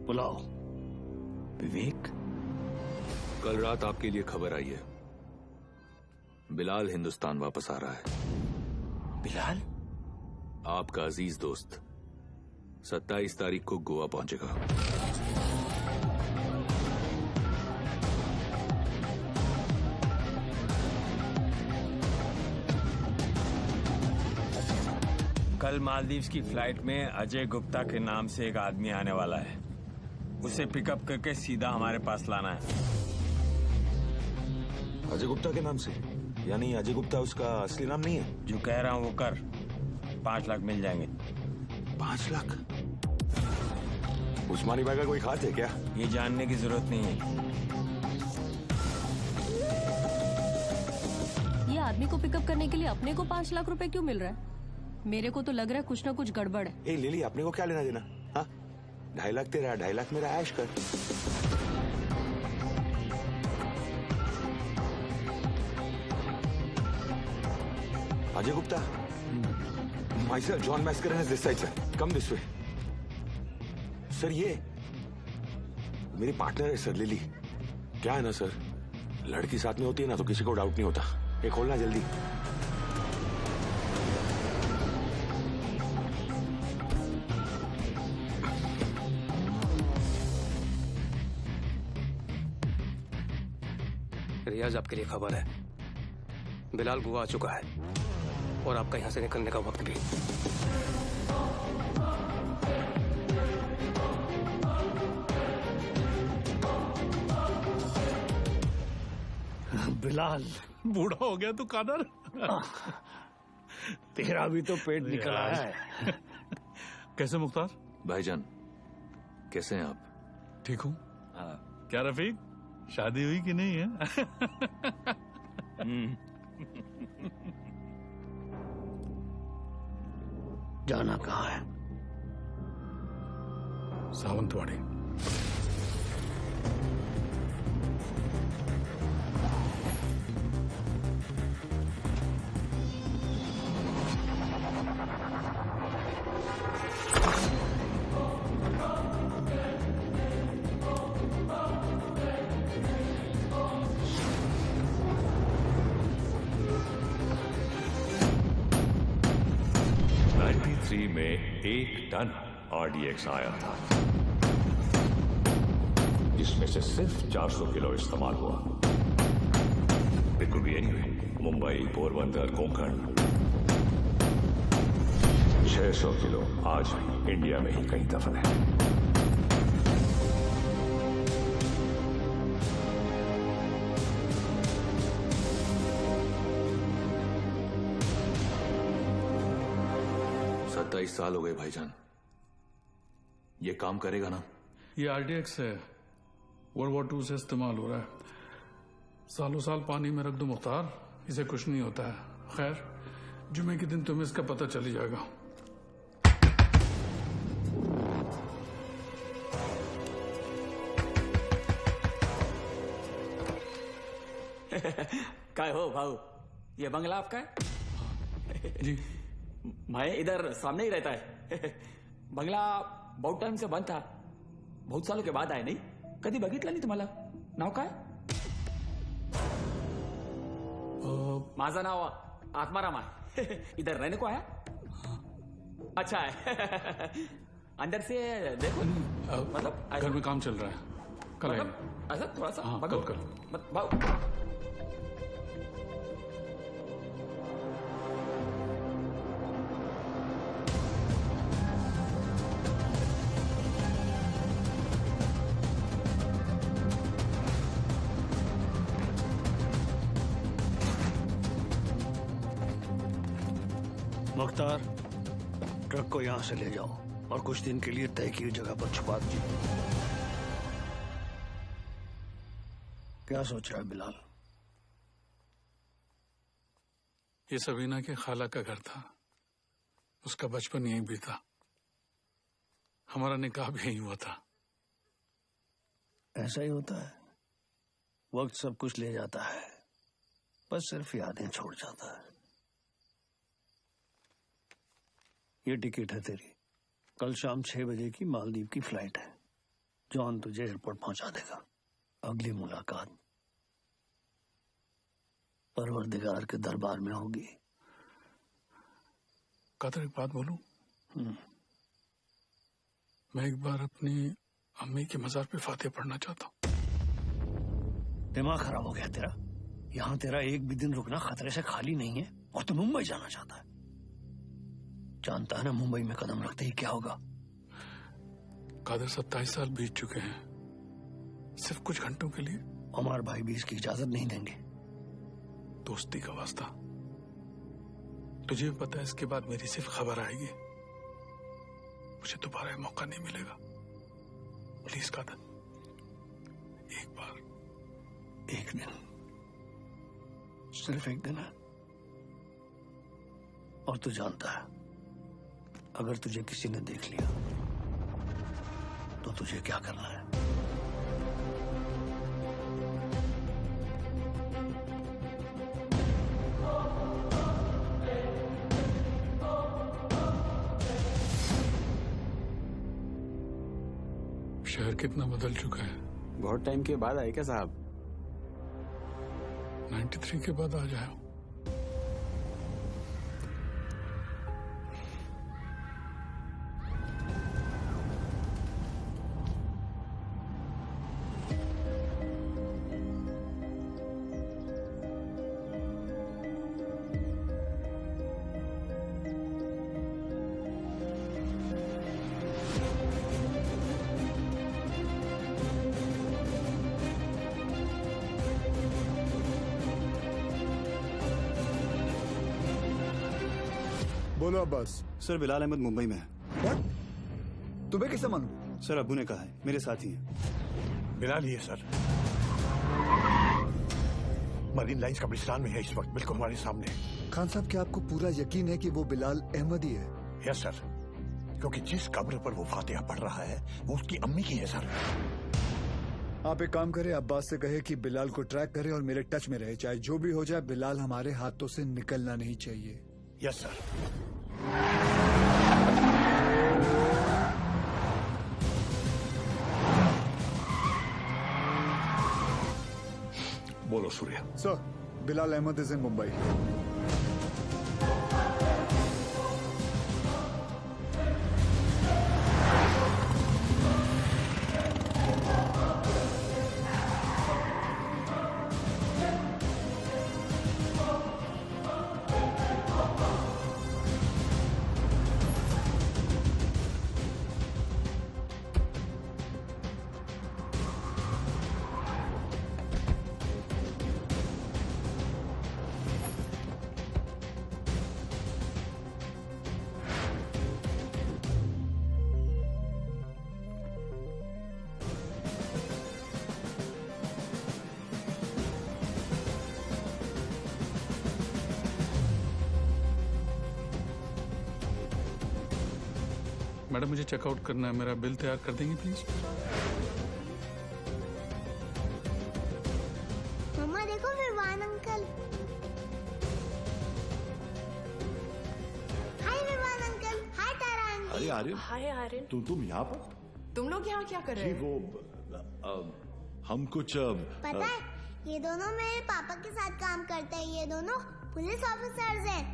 बुलाओ। विवेक? कल रात आपके लिए खबर आई है, बिलाल हिंदुस्तान वापस आ रहा है। बिलाल? आपका अजीज दोस्त 27 तारीख को गोवा पहुंचेगा। कल मालदीव्स की फ्लाइट में अजय गुप्ता के नाम से एक आदमी आने वाला है। उसे पिकअप करके सीधा हमारे पास लाना है। अजय गुप्ता के नाम से? यानी अजय गुप्ता उसका असली नाम नहीं है? जो कह रहा हूँ वो कर। 5 लाख मिल जाएंगे। 5 लाख? उस्मानी भाई का कोई खास है क्या? ये जानने की जरूरत नहीं है। ये आदमी को पिकअप करने के लिए अपने को 5 लाख रुपए क्यों मिल रहा है? मेरे को तो लग रहा है कुछ ना कुछ गड़बड़ है। ए लिली, अपने को क्या लेना देना? हाँ, 2.5 लाख तेरा, 2.5 लाख मेरा, ऐश कर। Ajay Gupta, myself John Mascarenhas is this side sir. Come this way. Sir ये मेरी पार्टनर है सर, लिली। क्या है ना सर, लड़की साथ में होती है ना तो किसी को डाउट नहीं होता। ये खोलना जल्दी। रियाज, आपके लिए खबर है, बिलाल गोवा आ चुका है और आपका यहां से निकलने का वक्त भी। बिलाल बूढ़ा हो गया तू कादर। तेरा भी तो पेट निकला है। कैसे मुख्तार? भाईजान कैसे हैं आप? ठीक हूँ। क्या रफीक, शादी हुई कि नहीं है? जाना कहाँ है? सावंतवाड़ी। में 1 टन RDX आया था। जिसमें से सिर्फ 400 किलो इस्तेमाल हुआ। It could be anyway, Mumbai, Porbandar, Konkan. 600 kilo आज भी इंडिया में ही कहीं दफन है। साल हो गए भाईजान, ये काम करेगा ना? ये आरडीएक्स है, वर्ल्ड वॉर 2 से इस्तेमाल हो रहा है। सालों साल पानी में रख दो मुख्तार, इसे कुछ नहीं होता है। खैर, जुमे के दिन तुम्हें इसका पता चल ही जाएगा। काय हो भाऊ, ये बंगला आपका है? जी। मैं इधर सामने ही रहता है। बंगला बहुत टाइम से बंद था, बहुत सालों के बाद आए। नहीं कधी बघितलं नाही तुम्हाला? नाव काय? माझं नाव आत्माराम आहे। इधर रहने को आया? अच्छा है। अंदर से देखो। मतलब घर में काम चल रहा है, कल मतलब ऐसा थोड़ा सा। हाँ, कल भाऊ मुख्तार, ट्रक को यहां से ले जाओ और कुछ दिन के लिए तय की जगह पर छुपा दीजिए। क्या सोच रहा है बिलाल? ये सबीना के खाला का घर था, उसका बचपन यहीं बीता, हमारा निकाह भी यहीं हुआ था। ऐसा ही होता है, वक्त सब कुछ ले जाता है, बस सिर्फ यादें छोड़ जाता है। ये टिकट है तेरी, कल शाम 6 बजे की मालदीव की फ्लाइट है। जॉन तुझे एयरपोर्ट पहुंचा देगा। अगली मुलाकात परवरदिगार के दरबार में होगी। कादर, एक बात बोलूं? मैं एक बार अपनी अम्मी के मजार पे फातिहा पढ़ना चाहता हूं। दिमाग खराब हो गया तेरा? यहाँ तेरा एक भी दिन रुकना खतरे से खाली नहीं है और तू मुंबई जाना चाहता है। जानता है ना मुंबई में कदम रखते ही क्या होगा? कादर, 27 साल बीत चुके हैं, सिर्फ कुछ घंटों के लिए। उमर भाई भी इसकी इजाजत नहीं देंगे। दोस्ती का वास्ता, तुझे भी पता है इसके बाद मेरी सिर्फ खबर आएगी, मुझे दोबारा मौका नहीं मिलेगा। प्लीज कादर, एक बार, एक दिन, सिर्फ एक दिन है। और तू जानता है, अगर तुझे किसी ने देख लिया तो तुझे क्या करना है? शहर कितना बदल चुका है। बहुत टाइम के बाद आए क्या साहब? 93 के बाद आ जाए। बोलो अब्बास। सर, बिलाल अहमद मुंबई में है। What? तुम्हें कैसे मालूम? सर, अब्बू ने कहा है, मेरे साथी हैं। बिलाल ही है सर, मरीन लाइंस कब्रिस्तान में है इस वक्त, बिल्कुल हमारे सामने। खान साहब, क्या आपको पूरा यकीन है कि वो बिलाल अहमद ही है? यस सर, क्योंकि जिस कब्र पर वो फातिहा पढ़ रहा है वो उसकी अम्मी की है सर। आप एक काम करें, अब्बास से कहे कि बिलाल को ट्रैक करे और मेरे टच में रहे। चाहे जो भी हो जाए, बिलाल हमारे हाथों से निकलना नहीं चाहिए। Yes sir. बोलो Surya. Sir, Bilal Ahmed is in Mumbai. Madam मुझे चेकआउट करना है, मेरा बिल तैयार कर देंगे प्लीज? मम्मा देखो विवान अंकल। हाय विवान अंकल। हाय तारा आंटी। अरे आर्यन, हाय आर्यन। तुम यहाँ पर? तुम लोग यहाँ क्या कर रहे हो? हम कुछ पता है ये दोनों मेरे पापा के साथ काम करते हैं। ये दोनों पुलिस ऑफिसर्स हैं।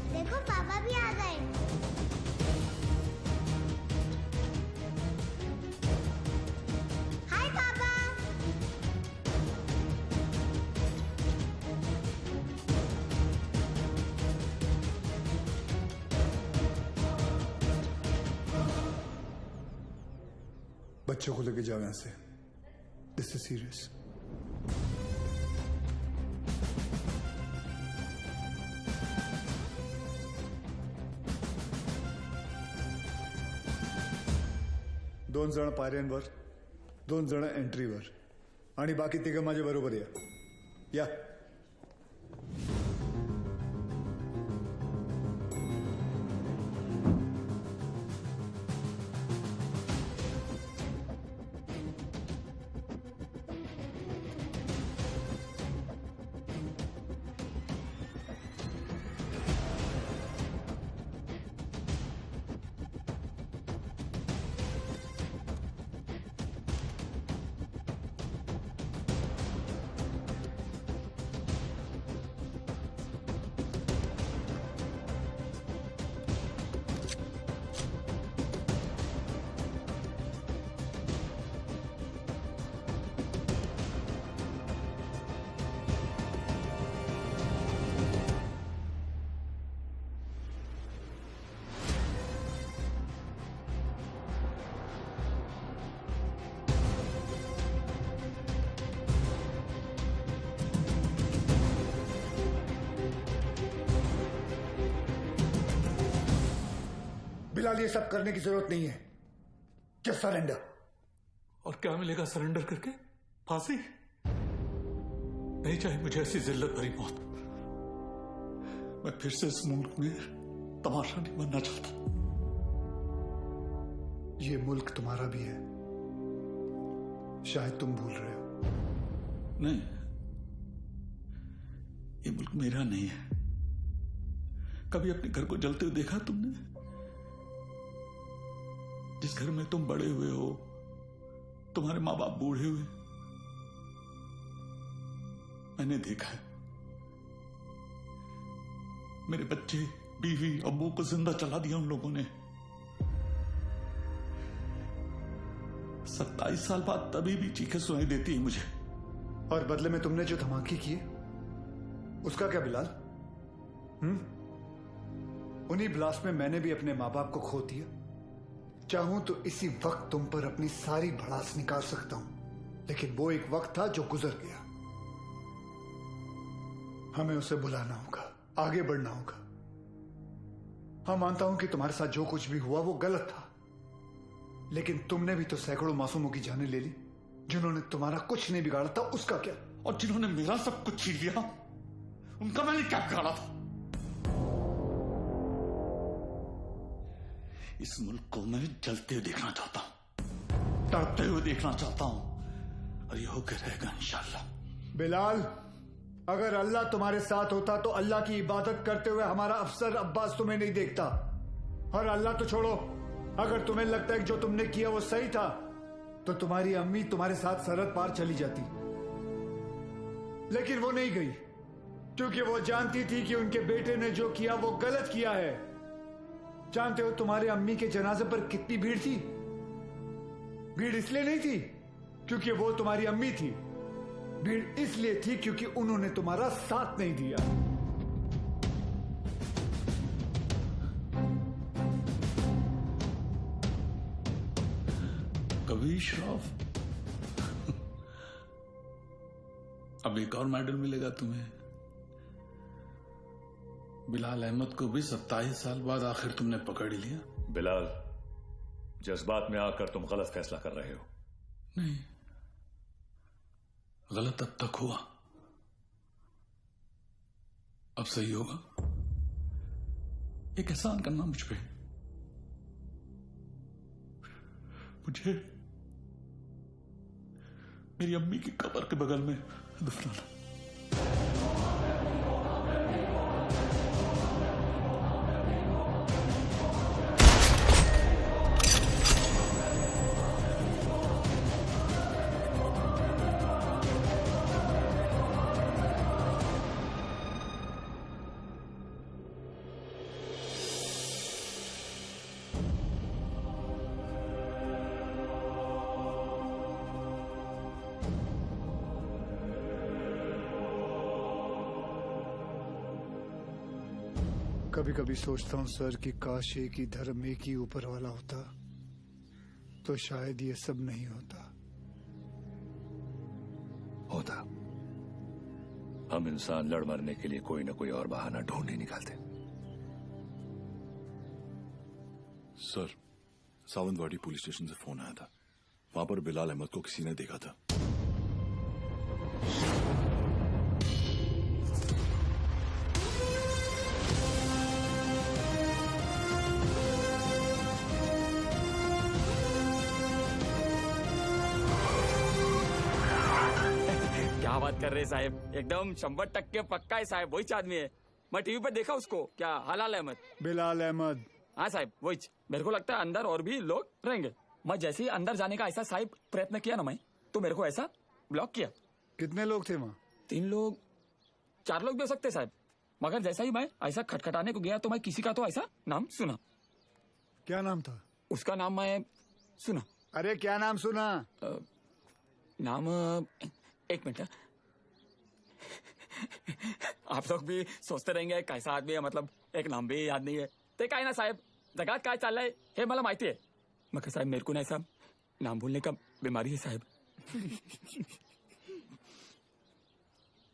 देखो पापा भी आ गए। हाय पापा। बच्चों को लेके जाओ यहाँ से। This is serious. दोन जण पायऱ्यांवर, दोन जण एंट्रीवर आणि बाकी तिघं माझ्या बरोबर या। बिलाल, ये सब करने की जरूरत नहीं है। Just surrender. और क्या मिलेगा सरेंडर करके? फांसी? नहीं चाहिए मुझे ऐसी जिल्लत भरी मौत। मैं फिर से इस मुल्क में तमाशा नहीं बनना चाहता। ये मुल्क तुम्हारा भी है, शायद तुम भूल रहे हो। नहीं, ये मुल्क मेरा नहीं है। कभी अपने घर को जलते हुए देखा तुमने? जिस घर में तुम बड़े हुए हो, तुम्हारे माँ बाप बूढ़े हुए, मैंने देखा है। मेरे बच्चे, बीवी, अब्बू को जिंदा चला दिया उन लोगों ने। 27 साल बाद तभी भी चीखें सुनाई देती है मुझे। और बदले में तुमने जो धमाके किए, उसका क्या बिलाल? उन्हीं ब्लास्ट में मैंने भी अपने माँ बाप को खो दिया। चाहूं तो इसी वक्त तुम पर अपनी सारी भड़ास निकाल सकता हूं, लेकिन वो एक वक्त था जो गुजर गया। हमें उसे बुलाना होगा, आगे बढ़ना होगा। हाँ, मानता हूं कि तुम्हारे साथ जो कुछ भी हुआ वो गलत था, लेकिन तुमने भी तो सैकड़ों मासूमों की जानें ले ली। जिन्होंने तुम्हारा कुछ नहीं बिगाड़ा था, उसका क्या? और जिन्होंने मेरा सब कुछ छीन लिया, उनका मैंने क्या बिगाड़ा था? इस मुल्क को मैं जलते हुए देखना चाहता हूं, तड़पते हुए देखना चाहता हूं, और ये होकर रहेगा इंशाल्लाह। बिलाल, अगर अल्लाह तुम्हारे साथ होता तो अल्लाह की इबादत करते हुए हमारा अफसर अब्बास तुम्हें नहीं देखता। और अल्लाह तो छोड़ो, अगर तुम्हें लगता है कि जो तुमने किया वो सही था, तो तुम्हारी अम्मी तुम्हारे साथ सरहद पार चली जाती। लेकिन वो नहीं गई, क्योंकि वो जानती थी कि उनके बेटे ने जो किया वो गलत किया है। जानते हो तुम्हारे अम्मी के जनाजे पर कितनी भीड़ थी? भीड़ इसलिए नहीं थी क्योंकि वो तुम्हारी अम्मी थी, भीड़ इसलिए थी क्योंकि उन्होंने तुम्हारा साथ नहीं दिया। कभी श्राफ, अब एक और मेडल मिलेगा तुम्हें। बिलाल अहमद को भी 27 साल बाद आखिर तुमने पकड़ ही लिया। बिलाल, जज्बात में आकर तुम गलत फैसला कर रहे हो। नहीं, गलत अब तक हुआ, अब सही होगा। एक एहसान करना मुझ पे, मुझे मेरी अम्मी की कब्र के बगल में दफनाना। कभी कभी सोचता हूँ सर कि काश एक ही धर्म एक ही ऊपर वाला होता तो शायद ये सब नहीं होता। हम इंसान लड़ मरने के लिए कोई ना कोई और बहाना ढूंढ ही निकालते। सर, सावंतवाड़ी पुलिस स्टेशन से फोन आया था। वहां पर बिलाल अहमद को किसी ने देखा था। क्या बात कर रहे हैं साहब, एकदम 100% पक्का है साहब, वही आदमी है। मैं टीवी पर देखा उसको। क्या हलाल अहमद? बिलाल अहमद। हाँ साहब वही। मेरे को लगता है अंदर और भी लोग रहेंगे। मैं जैसे ही अंदर जाने का ऐसा साहब प्रयत्न किया ना मैं, तो मेरे को ऐसा ब्लॉक किया। कितने लोग थे वहाँ? 3 लोग 4 लोग भी हो सकते साहब, मगर जैसा ही मैं ऐसा खटखटाने को गया तो मैं किसी का तो ऐसा नाम सुना। क्या नाम था उसका? नाम मैं सुना। अरे क्या नाम सुना? नाम एक मिनट। आप लोग भी सोचते रहेंगे कैसा आदमी है, मतलब एक नाम भी याद नहीं है। ते काय ना साहेब, जगात काय चाललंय हे मला माहिती आहे, मगर साहेब मेरे को ना ऐसा नाम भूलने का बीमारी है साहेब।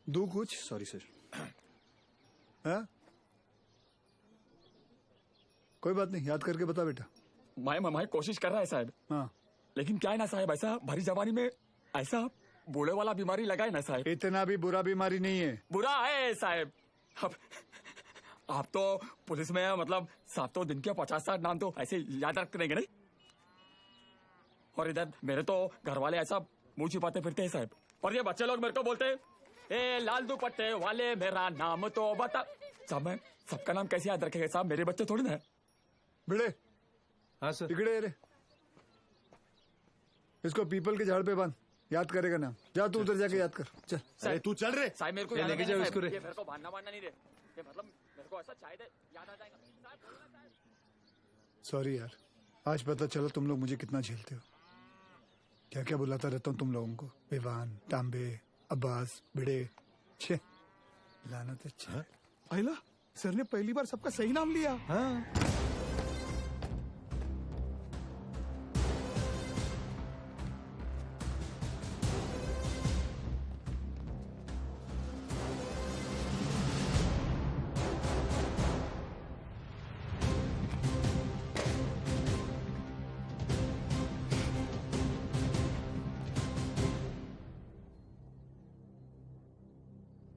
दो कुछ। Sorry sir. हाँ? कोई बात नहीं, याद करके बता बेटा। मैं कोशिश कर रहा है साहब। हाँ। लेकिन क्या है ना साहब, ऐसा भरी जवानी में ऐसा बूढ़े वाला बीमारी लगा है ना साहब। इतना भी बुरा बीमारी नहीं है। बुरा है साहब। अब आप तो पुलिस में है, मतलब 7 दिन के 50-60 नाम तो ऐसे याद रख देंगे नहीं। और इधर मेरे तो घर वाले ऐसा मुंह छिपाते फिरते हैं साहब। और ये बच्चे लोग मेरे को बोलते हैं, ए लाल दुपट्टे वाले मेरा नाम तो बता। साहब मैं सबका नाम कैसे याद रखेगा साहब, मेरे बच्चे थोड़ी ना है। बिड़े। हाँ सर। बिगड़े रे, इसको पीपल के झाड़ पे बांध, याद करेगा नाम। जा तू उधर जाके याद कर। चल। अरे तू चल रे। साहब मेरे को लेके जाओ इसको रे। ये मेरे को बांधना नहीं रे, ये मतलब मेरे को ऐसा चाहिए याद आ जाएगा। सॉरी यार, आज पता चला तुम लोग मुझे कितना झेलते हो। क्या क्या बुलाता रहता हूँ तुम लोगों को, बेवान, तांबे, अब्बास, भिड़े। छे लानत। अच्छा अहिला सर ने पहली बार सबका सही नाम लिया। हाँ।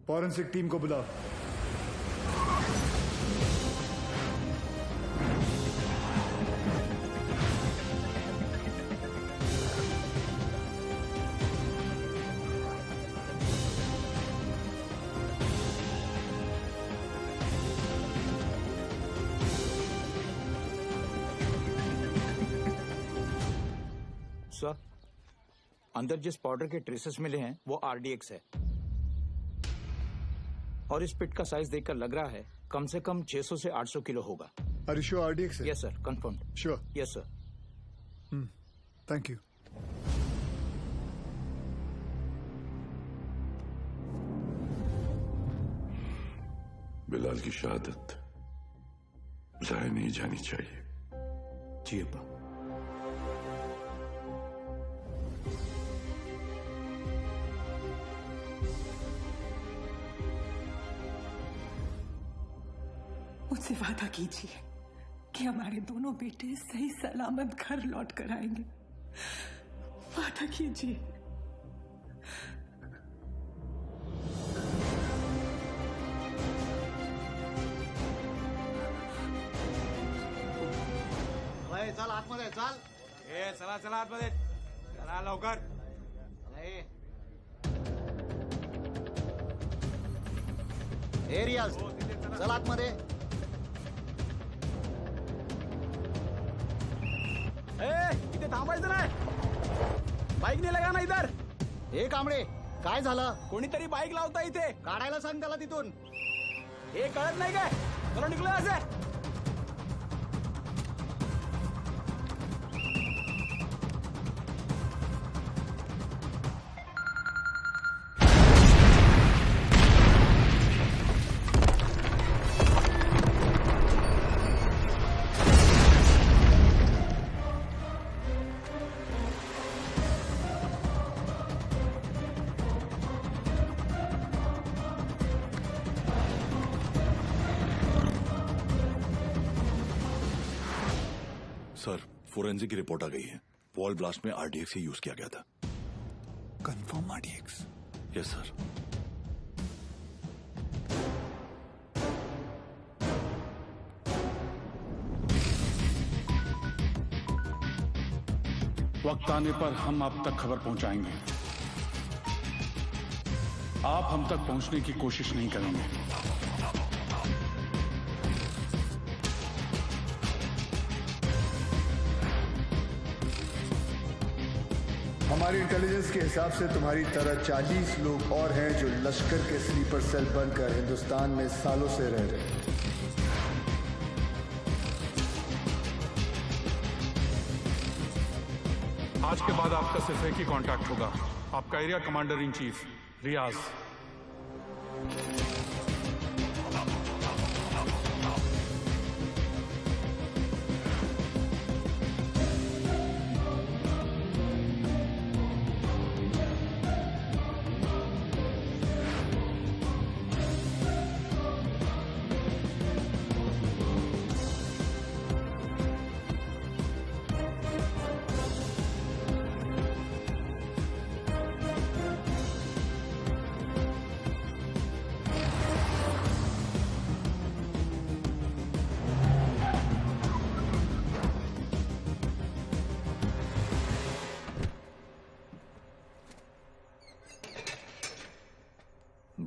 फॉरेंसिक टीम को बुलाओ। सर, अंदर जिस पाउडर के ट्रेसेस मिले हैं वो आरडीएक्स है, और इस पिट का साइज देखकर लग रहा है कम से कम 600 से 800 किलो होगा। Are you sure RDX है? Yes sir, confirm. Sure? Yes sir. Thank you. Bilal की शहादत जाया नहीं जानी चाहिए। जी अब्बा। मुझसे वादा कीजिए कि हमारे दोनों बेटे सही सलामत घर लौट कर आएंगे। वादा कीजिए। चल आतमध्ये चल। चला चला आतमध्ये चला लवकर। रियाज चल आतमध्ये। इथे थांबायचं नाही। बाईक नेला का ना इधर? हे कांबळे काय झालं? कोणीतरी बाईक लावता इथे। काढायला सांग त्याला तिथून। हे कळत नाही काय? चलो निघलो असे। सर, फोरेंसिक की रिपोर्ट आ गई है। वॉल ब्लास्ट में आरडीएक्स ही यूज किया गया था। Confirm RDX? Yes sir. वक्त आने पर हम आप तक खबर पहुंचाएंगे। आप हम तक पहुंचने की कोशिश नहीं करेंगे। हमारी इंटेलिजेंस के हिसाब से तुम्हारी तरह 40 लोग और हैं जो लश्कर के स्लीपर सेल बनकर हिंदुस्तान में सालों से रह रहे हैं। आज के बाद आपका सिर्फ एक ही कांटेक्ट होगा, आपका एरिया कमांडर इन चीफ रियाज।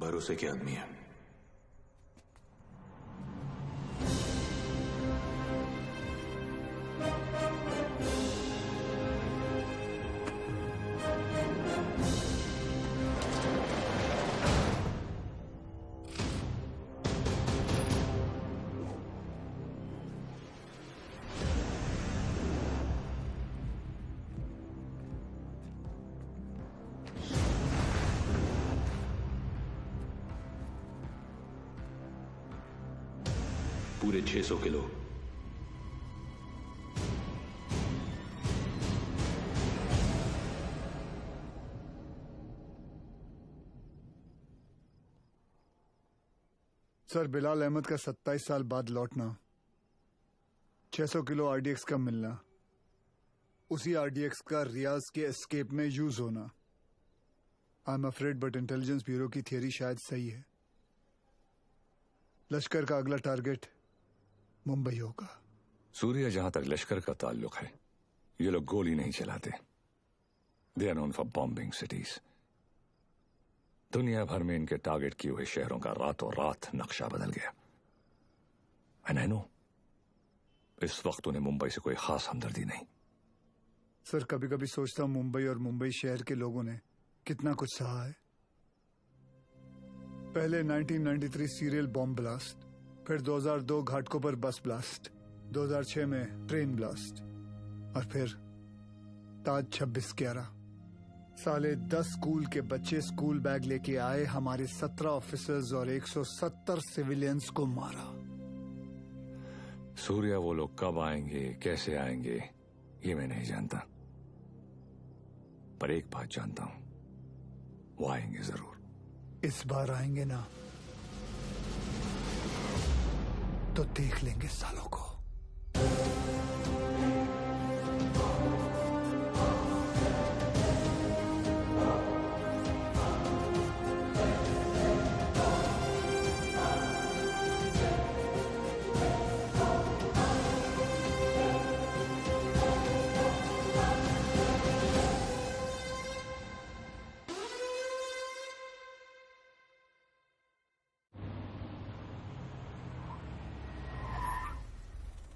भरोसे के आदमी है। पूरे 600 किलो। सर, बिलाल अहमद का 27 साल बाद लौटना, 600 किलो आरडीएक्स का मिलना, उसी आरडीएक्स का रियाज के एस्केप में यूज होना। I am afraid but intelligence bureau की थियरी शायद सही है। लश्कर का अगला टारगेट मुंबई होगा। सूर्य, जहां तक लश्कर का ताल्लुक है, ये लोग गोली नहीं चलाते। They are known for bombing cities. दुनिया भर में इनके टारगेट किए हुए शहरों का रातों रात नक्शा बदल गया। एंड आई नो, इस वक्त उन्हें मुंबई से कोई खास हमदर्दी नहीं। सर, कभी कभी सोचता हूं मुंबई और मुंबई शहर के लोगों ने कितना कुछ सहा है। पहले 1993 सीरियल बॉम्ब ब्लास्ट, फिर 2002 घाटकों पर बस ब्लास्ट, 2006 में ट्रेन ब्लास्ट, और फिर ताज 26/11। साले 10 स्कूल के बच्चे स्कूल बैग लेके आए, हमारे 17 ऑफिसर्स और 170 सिविलियंस को मारा। सूर्या, वो लोग कब आएंगे, कैसे आएंगे, ये मैं नहीं जानता, पर एक बात जानता हूं, वो आएंगे जरूर। इस बार आएंगे ना तो देख लेंगे सालों को।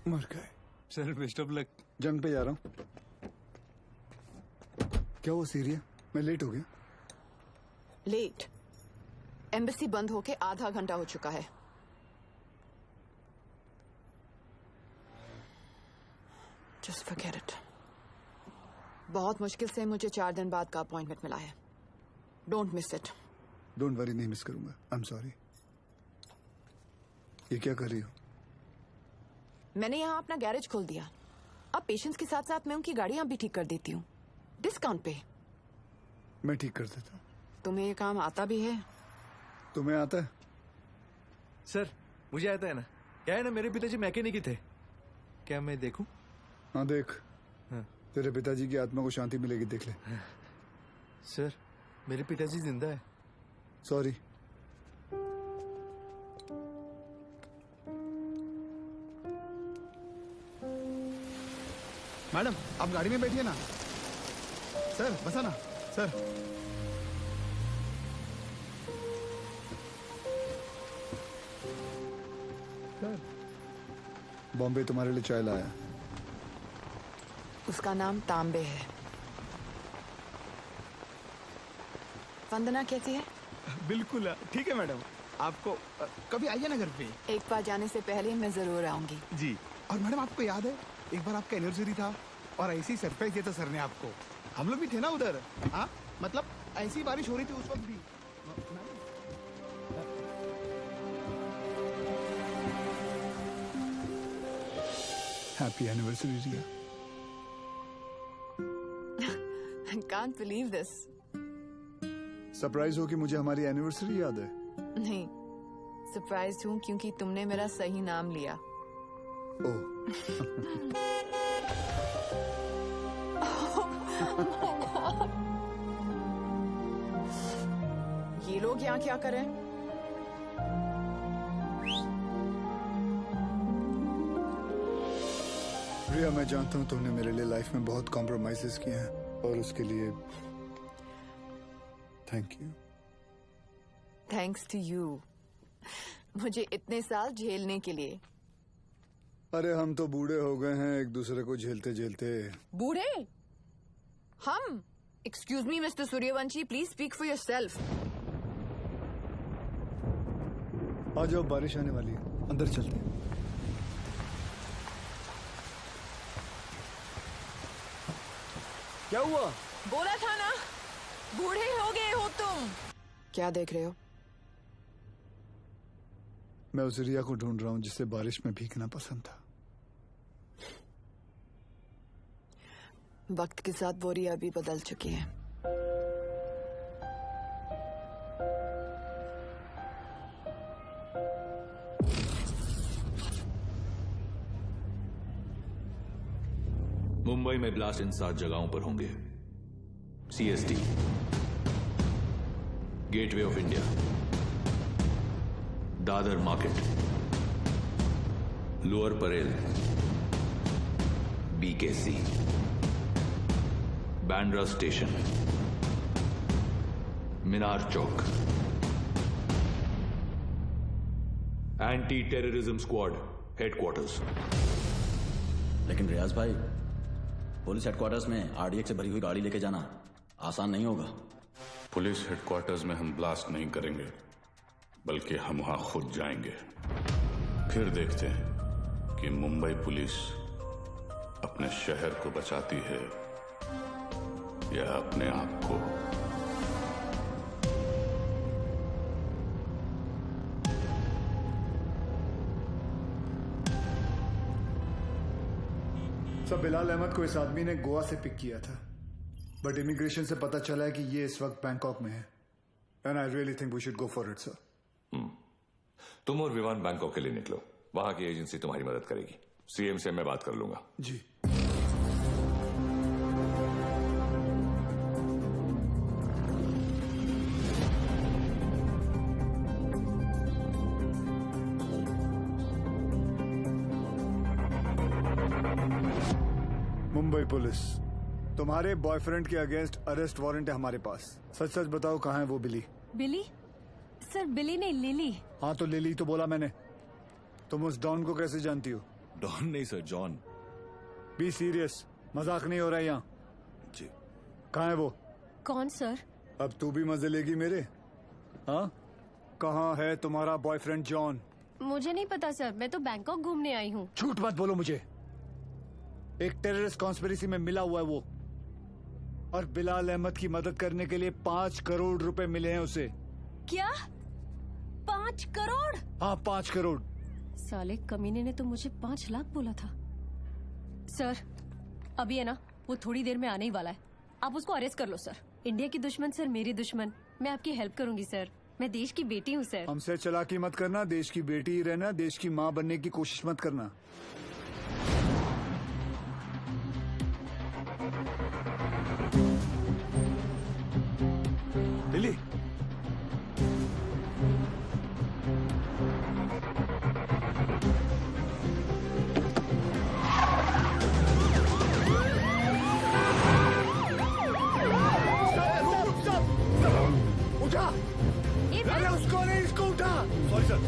मर गए। Sir best of luck. जंग पे जा रहा हूँ। क्या वो सीरिया? मैं लेट हो गया। लेट? एम्बेसी बंद होके आधा घंटा हो चुका है। Just forget it. बहुत मुश्किल से मुझे 4 दिन बाद का अपॉइंटमेंट मिला है। Don't miss it. Don't worry, नहीं मिस करूंगा। आई एम सॉरी। ये क्या कर रही हो? मैंने यहाँ अपना गैरेज खोल दिया। अब पेशेंट्स के साथ साथ मैं उनकी गाड़ियां भी ठीक कर देती हूँ, डिस्काउंट पे। मैं ठीक कर देता हूँ। तुम्हें ये काम आता भी है? तुम्हें आता है? सर मुझे आता है ना। क्या है ना, मेरे पिताजी मैकेनिक ही थे। क्या मैं देखूं? हाँ देख। हाँ। तेरे पिताजी की आत्मा को शांति मिलेगी, देख ले। सर मेरे पिताजी जिंदा है। सॉरी। मैडम आप गाड़ी में बैठिए ना। सर बसा ना सर। बॉम्बे तुम्हारे लिए चाय लाया। उसका नाम तांबे है। वंदना कैसी है? बिल्कुल ठीक है मैडम। आपको कभी आइए ना घर पे। एक बार जाने से पहले मैं जरूर आऊंगी। जी। और मैडम आपको याद है एक बार आपका एनिवर्सरी था और ऐसी सरप्राइज दिया था सर ने आपको। हम लोग भी थे ना उधर। हाँ मतलब ऐसी बारिश हो रही थी उस वक्त भी। Happy anniversary Riya. I can't believe this. Surprise हो कि मुझे हमारी एनिवर्सरी याद है? नहीं, सरप्राइज हूँ क्योंकि तुमने मेरा सही नाम लिया। ओह। ये लोग यहाँ क्या कर रहे हैं? रिया, मैं जानता हूँ तुमने मेरे लिए लाइफ में बहुत कॉम्प्रोमाइजेस किए हैं और उसके लिए thank you. Thanks to you, मुझे इतने साल झेलने के लिए। अरे हम तो बूढ़े हो गए हैं एक दूसरे को झेलते झेलते। बूढ़े? हम? Excuse me mister Suryavanshi, please speak for yourself. आ जाओ, बारिश आने वाली है, अंदर चलते हैं। क्या हुआ? बोला था ना, बूढ़े हो गए हो तुम। क्या देख रहे हो? मैं उस रिया को ढूंढ रहा हूँ जिसे बारिश में भीगना पसंद था। वक्त के साथ वो रिया भी बदल चुकी है। मुंबई में ब्लास्ट इन 7 जगहों पर होंगे। CST, gateway of India, Dadar market, lower Parel, BKC, Bandra station, Minar Chowk. Anti terrorism squad headquarters. लेकिन रियाज भाई, पुलिस हेडक्वार्टर्स में RDX से भरी हुई गाड़ी लेके जाना आसान नहीं होगा। पुलिस हेडक्वार्टर्स में हम ब्लास्ट नहीं करेंगे, बल्कि हम वहां खुद जाएंगे। फिर देखते हैं कि मुंबई पुलिस अपने शहर को बचाती है या अपने आप को। सब बिलाल अहमद को इस आदमी ने गोवा से पिक किया था, बट इमिग्रेशन से पता चला है कि ये इस वक्त बैंकॉक में है। And I really think we should go for it sir. तुम और विवान बैंकॉक के लिए निकलो। वहां की एजेंसी तुम्हारी मदद करेगी। सीएम से मैं बात कर लूंगा। जी। मुंबई पुलिस, तुम्हारे बॉयफ्रेंड के अगेंस्ट अरेस्ट वारंट है हमारे पास। सच सच बताओ कहाँ है वो बिली? बिली? सर बिली नहीं, लिली। हाँ तो लिली तो बोला मैंने। तुम उस डॉन को कैसे जानती हो? डॉन नहीं सर, जॉन। बी सीरियस, मजाक नहीं हो रहा है यहाँ। जी। कहाँ है वो? कौन सर? अब तू भी मजे लेगी मेरे? हाँ, कहाँ है तुम्हारा बॉयफ्रेंड जॉन? मुझे नहीं पता सर, मैं तो बैंकॉक घूमने आई हूँ। झूठ मत बोलो मुझे। एक टेररिस्ट कॉन्स्पिरेसी में मिला हुआ है वो, और बिलाल अहमद की मदद करने के लिए 5 करोड़ रुपए मिले हैं उसे। क्या? 5 करोड़? हाँ 5 करोड़। साले कमीने ने तो मुझे 5 लाख बोला था। सर अभी है ना, वो थोड़ी देर में आने ही वाला है, आप उसको अरेस्ट कर लो सर। इंडिया की दुश्मन सर मेरी दुश्मन, मैं आपकी हेल्प करूंगी सर, मैं देश की बेटी हूँ सर। हमसे चालाकी मत करना, देश की बेटी ही रहना, देश की माँ बनने की कोशिश मत करना। लिली, उठा! अरे उसको नहीं, इसको उठा! Sorry sir.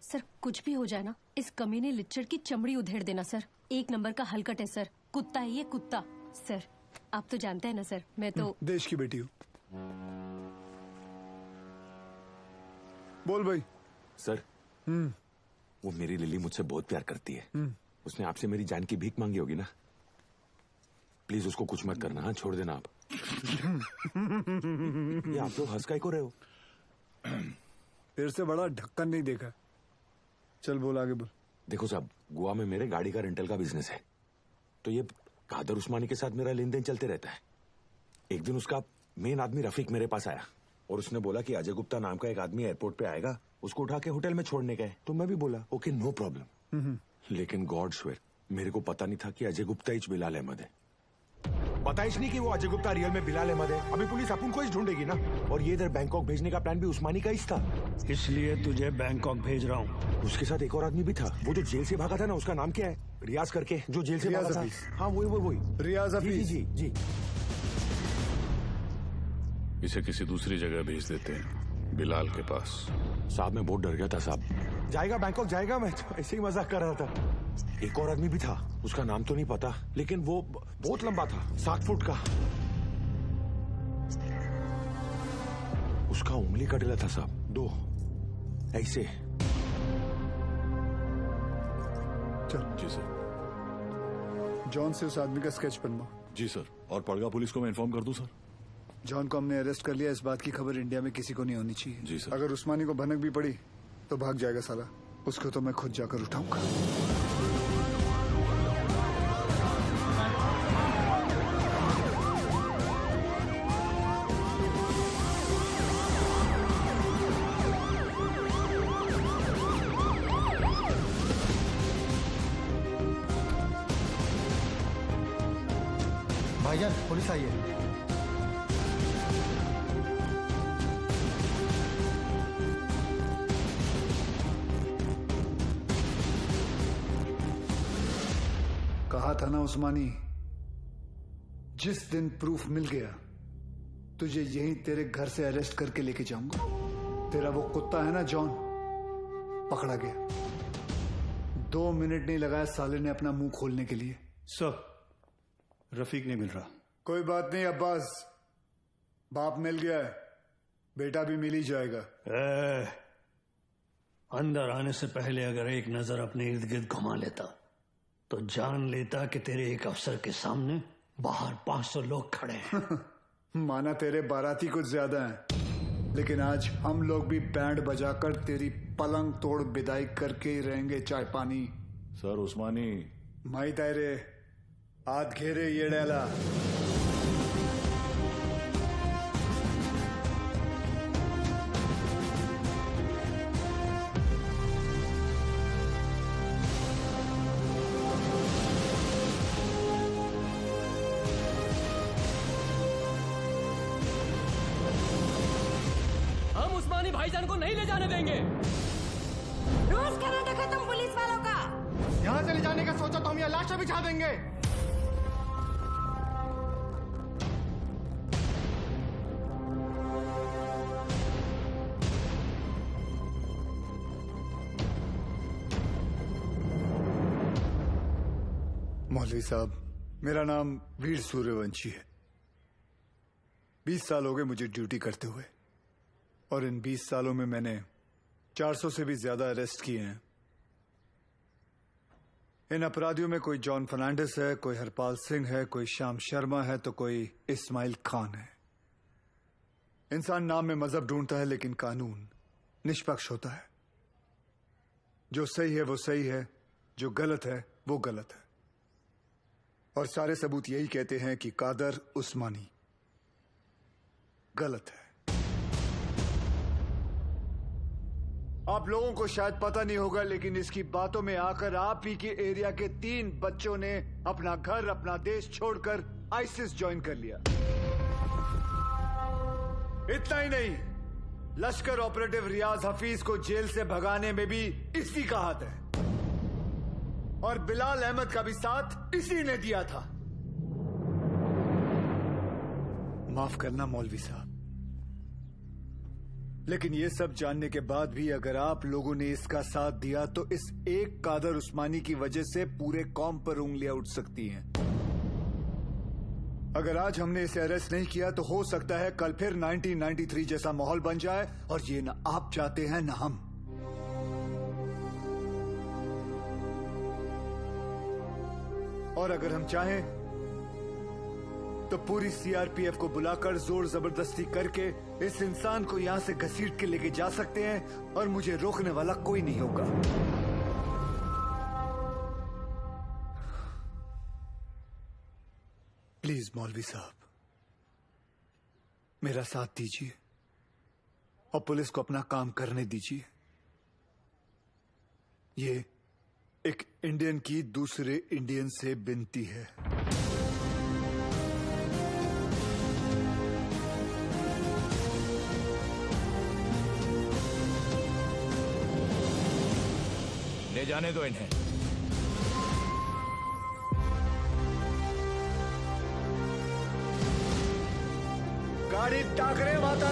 सर कुछ भी हो जाए ना, इस कमीने लिच्चड़ की चमड़ी उधेड़ देना सर। 1 नंबर का हलकट है सर, कुत्ता है ये कुत्ता। सर आप तो जानते हैं ना सर, मैं तो देश की बेटी हूँ। बोल भाई। सर वो मेरी लिली मुझसे बहुत प्यार करती है। उसने आपसे मेरी जान की भीख मांगी होगी ना। प्लीज उसको कुछ मत करना। हाँ छोड़ देना आप। ये आप लोग हंस काहे को रहे हो? तेरे से बड़ा ढक्कन नहीं देखा। चल बोल आगे बोल। देखो साहब, गोवा में मेरे गाड़ी का रेंटल का बिजनेस है, तो ये कादर उस्मानी के साथ मेरा लेन देन चलते रहता है। एक दिन उसका मेन आदमी रफीक मेरे पास आया और उसने बोला कि अजय गुप्ता नाम का एक आदमी एयरपोर्ट पे आएगा, उसको उठा के होटल में छोड़ने गए। तो मैं भी बोला ओके नो प्रॉब्लम। लेकिन गॉड श्वेर मेरे को पता नहीं था कि अजय गुप्ता ही बिलाल अहमद है। पता ही नहीं कि वो अजय गुप्ता रियल में बिलाल अहमद है। अभी पुलिस अपन को ही ढूंढेगी ना। और ये इधर बैंकॉक भेजने का प्लान भी उस्मानी का ही था। इसलिए तुझे बैंकॉक भेज रहा हूँ। उसके साथ एक और आदमी भी था, वो जो जेल से भागा था ना, उसका नाम क्या है? रियाज करके, जो जेल से भागा था। हाँ वही रियाज हफीज। जी जी जी। इसे किसी दूसरी जगह भेज देते हैं, बिलाल के पास। साहब मैं बहुत डर गया था साहब। जाएगा बैंकॉक जाएगा, मैं तो ऐसे ही मजाक कर रहा था। एक और आदमी भी था, उसका नाम तो नहीं पता, लेकिन वो बहुत लंबा था, 7 फुट का। उसका उंगली कट गया था साहब, 2 ऐसे। चल जी सर। जॉन से उस आदमी का स्केच बनवा। जी सर। और पड़गा पुलिस को मैं इन्फॉर्म कर दूं सर? जॉन को हमने अरेस्ट कर लिया। इस बात की खबर इंडिया में किसी को नहीं होनी चाहिए। जी सर। अगर उस्मानी को भनक भी पड़ी तो भाग जाएगा साला। उसको तो मैं खुद जाकर उठाऊंगा। भाईजान पुलिस आई है। कहा था ना उस्मानी, जिस दिन प्रूफ मिल गया तुझे यहीं तेरे घर से अरेस्ट करके लेके जाऊंगा। तेरा वो कुत्ता है ना जॉन, पकड़ा गया। 2 मिनट नहीं लगाया साले ने अपना मुंह खोलने के लिए। सर रफीक नहीं मिल रहा। कोई बात नहीं अब्बास, बाप मिल गया है, बेटा भी मिल ही जाएगा। अंदर आने से पहले अगर एक नजर अपने इर्द गिर्द घुमा लेता तो जान लेता कि तेरे एक अफसर के सामने बाहर 500 लोग खड़े हैं। माना तेरे बाराती कुछ ज्यादा हैं, लेकिन आज हम लोग भी बैंड बजाकर तेरी पलंग तोड़ विदाई करके ही रहेंगे। चाय पानी सर उस्मानी माई तायरे हाथ घेरे ये डाला। भाईजान को नहीं ले जाने देंगे। रोज क्या नाटक है तुम पुलिस वालों का? यहाँ से ले जाने का सोचा तो हम यहाँ लाशें बिछा देंगे। मौलवी साहब, मेरा नाम वीर सूर्यवंशी है। 20 साल हो गए मुझे ड्यूटी करते हुए, और इन 20 सालों में मैंने 400 से भी ज्यादा अरेस्ट किए हैं। इन अपराधियों में कोई जॉन फर्नांडिस है, कोई हरपाल सिंह है, कोई श्याम शर्मा है, तो कोई इस्माइल खान है। इंसान नाम में मजहब ढूंढता है, लेकिन कानून निष्पक्ष होता है। जो सही है वो सही है, जो गलत है वो गलत है। और सारे सबूत यही कहते हैं कि कादर उस्मानी गलत है। आप लोगों को शायद पता नहीं होगा, लेकिन इसकी बातों में आकर आप ही के एरिया के 3 बच्चों ने अपना घर, अपना देश छोड़कर आईसिस ज्वाइन कर लिया। इतना ही नहीं, लश्कर ऑपरेटिव रियाज हफीज को जेल से भगाने में भी इसी का हाथ है, और बिलाल अहमद का भी साथ इसी ने दिया था। माफ करना मौलवी साहब, लेकिन ये सब जानने के बाद भी अगर आप लोगों ने इसका साथ दिया तो इस एक कादर उस्मानी की वजह से पूरे कौम पर उंगलियां उठ सकती हैं। अगर आज हमने इसे अरेस्ट नहीं किया तो हो सकता है कल फिर 1993 जैसा माहौल बन जाए, और ये ना आप चाहते हैं ना हम। और अगर हम चाहें तो पूरी सीआरपीएफ को बुलाकर जोर जबरदस्ती करके इस इंसान को यहां से घसीट के लेके जा सकते हैं, और मुझे रोकने वाला कोई नहीं होगा। प्लीज मौलवी साहब, मेरा साथ दीजिए और पुलिस को अपना काम करने दीजिए। ये एक इंडियन की दूसरे इंडियन से विनती है। ले जाने दो इन्हें। गाड़ी टाकरे माता।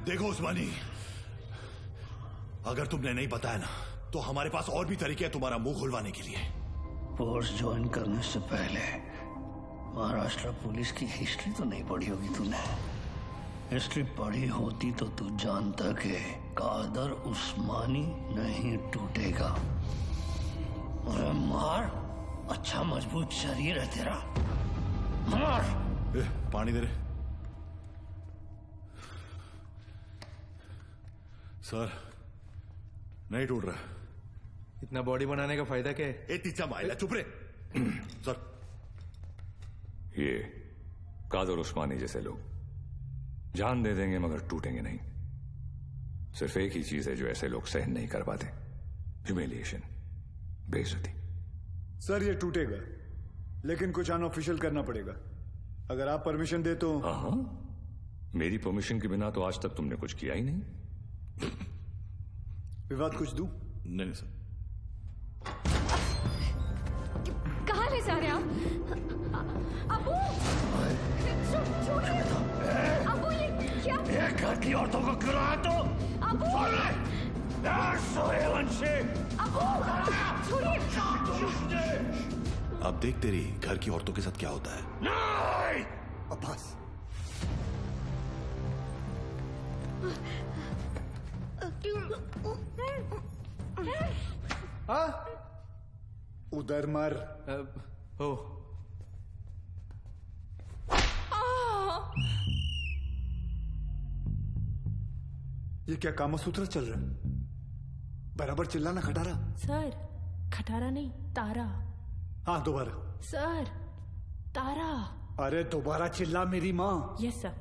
देखो उस्मानी, अगर तुमने नहीं बताया ना तो हमारे पास और भी तरीके हैं तुम्हारा मुंह खुलवाने के लिए। फोर्स ज्वाइन करने से पहले महाराष्ट्र पुलिस की हिस्ट्री तो नहीं पढ़ी होगी तूने। हिस्ट्री पढ़ी होती तो तू जानता कि कादर उस्मानी नहीं टूटेगा। अरे मार, अच्छा मजबूत शरीर है तेरा, मार। पानी दे रहे सर, नहीं टूट रहा। इतना बॉडी बनाने का फायदा क्या है? ए तीचा माइला, चुप रे। सर, ये कादर उस्मानी जैसे लोग जान दे देंगे मगर टूटेंगे नहीं। सिर्फ एक ही चीज है जो ऐसे लोग सहन नहीं कर पाते, ह्यूमिलिएशन, बेइज्जती। सर ये टूटेगा, लेकिन कुछ अनऑफिशियल करना पड़ेगा। अगर आप परमिशन दे तो। हाँ, मेरी परमिशन के बिना तो आज तक तुमने कुछ किया ही नहीं। विवाद कुछ दूं? नहीं सर। कहाँ ले जा रहे आप? अबू, छोड़िए। अबू ये क्या? ये घर की औरतों को गिरा तो अबू, सूर्यवंशी। अबू, छोड़िए। अब देख तेरी घर की औरतों के साथ क्या होता है। नहीं, अब्बास। हाँ? उधर मर। हो। ये क्या कामसूत्र चल रहा है? बराबर चिल्लाना खटारा। सर, खटारा नहीं, तारा। हाँ दोबारा। सर, तारा। अरे दोबारा चिल्ला मेरी माँ। Yes sir.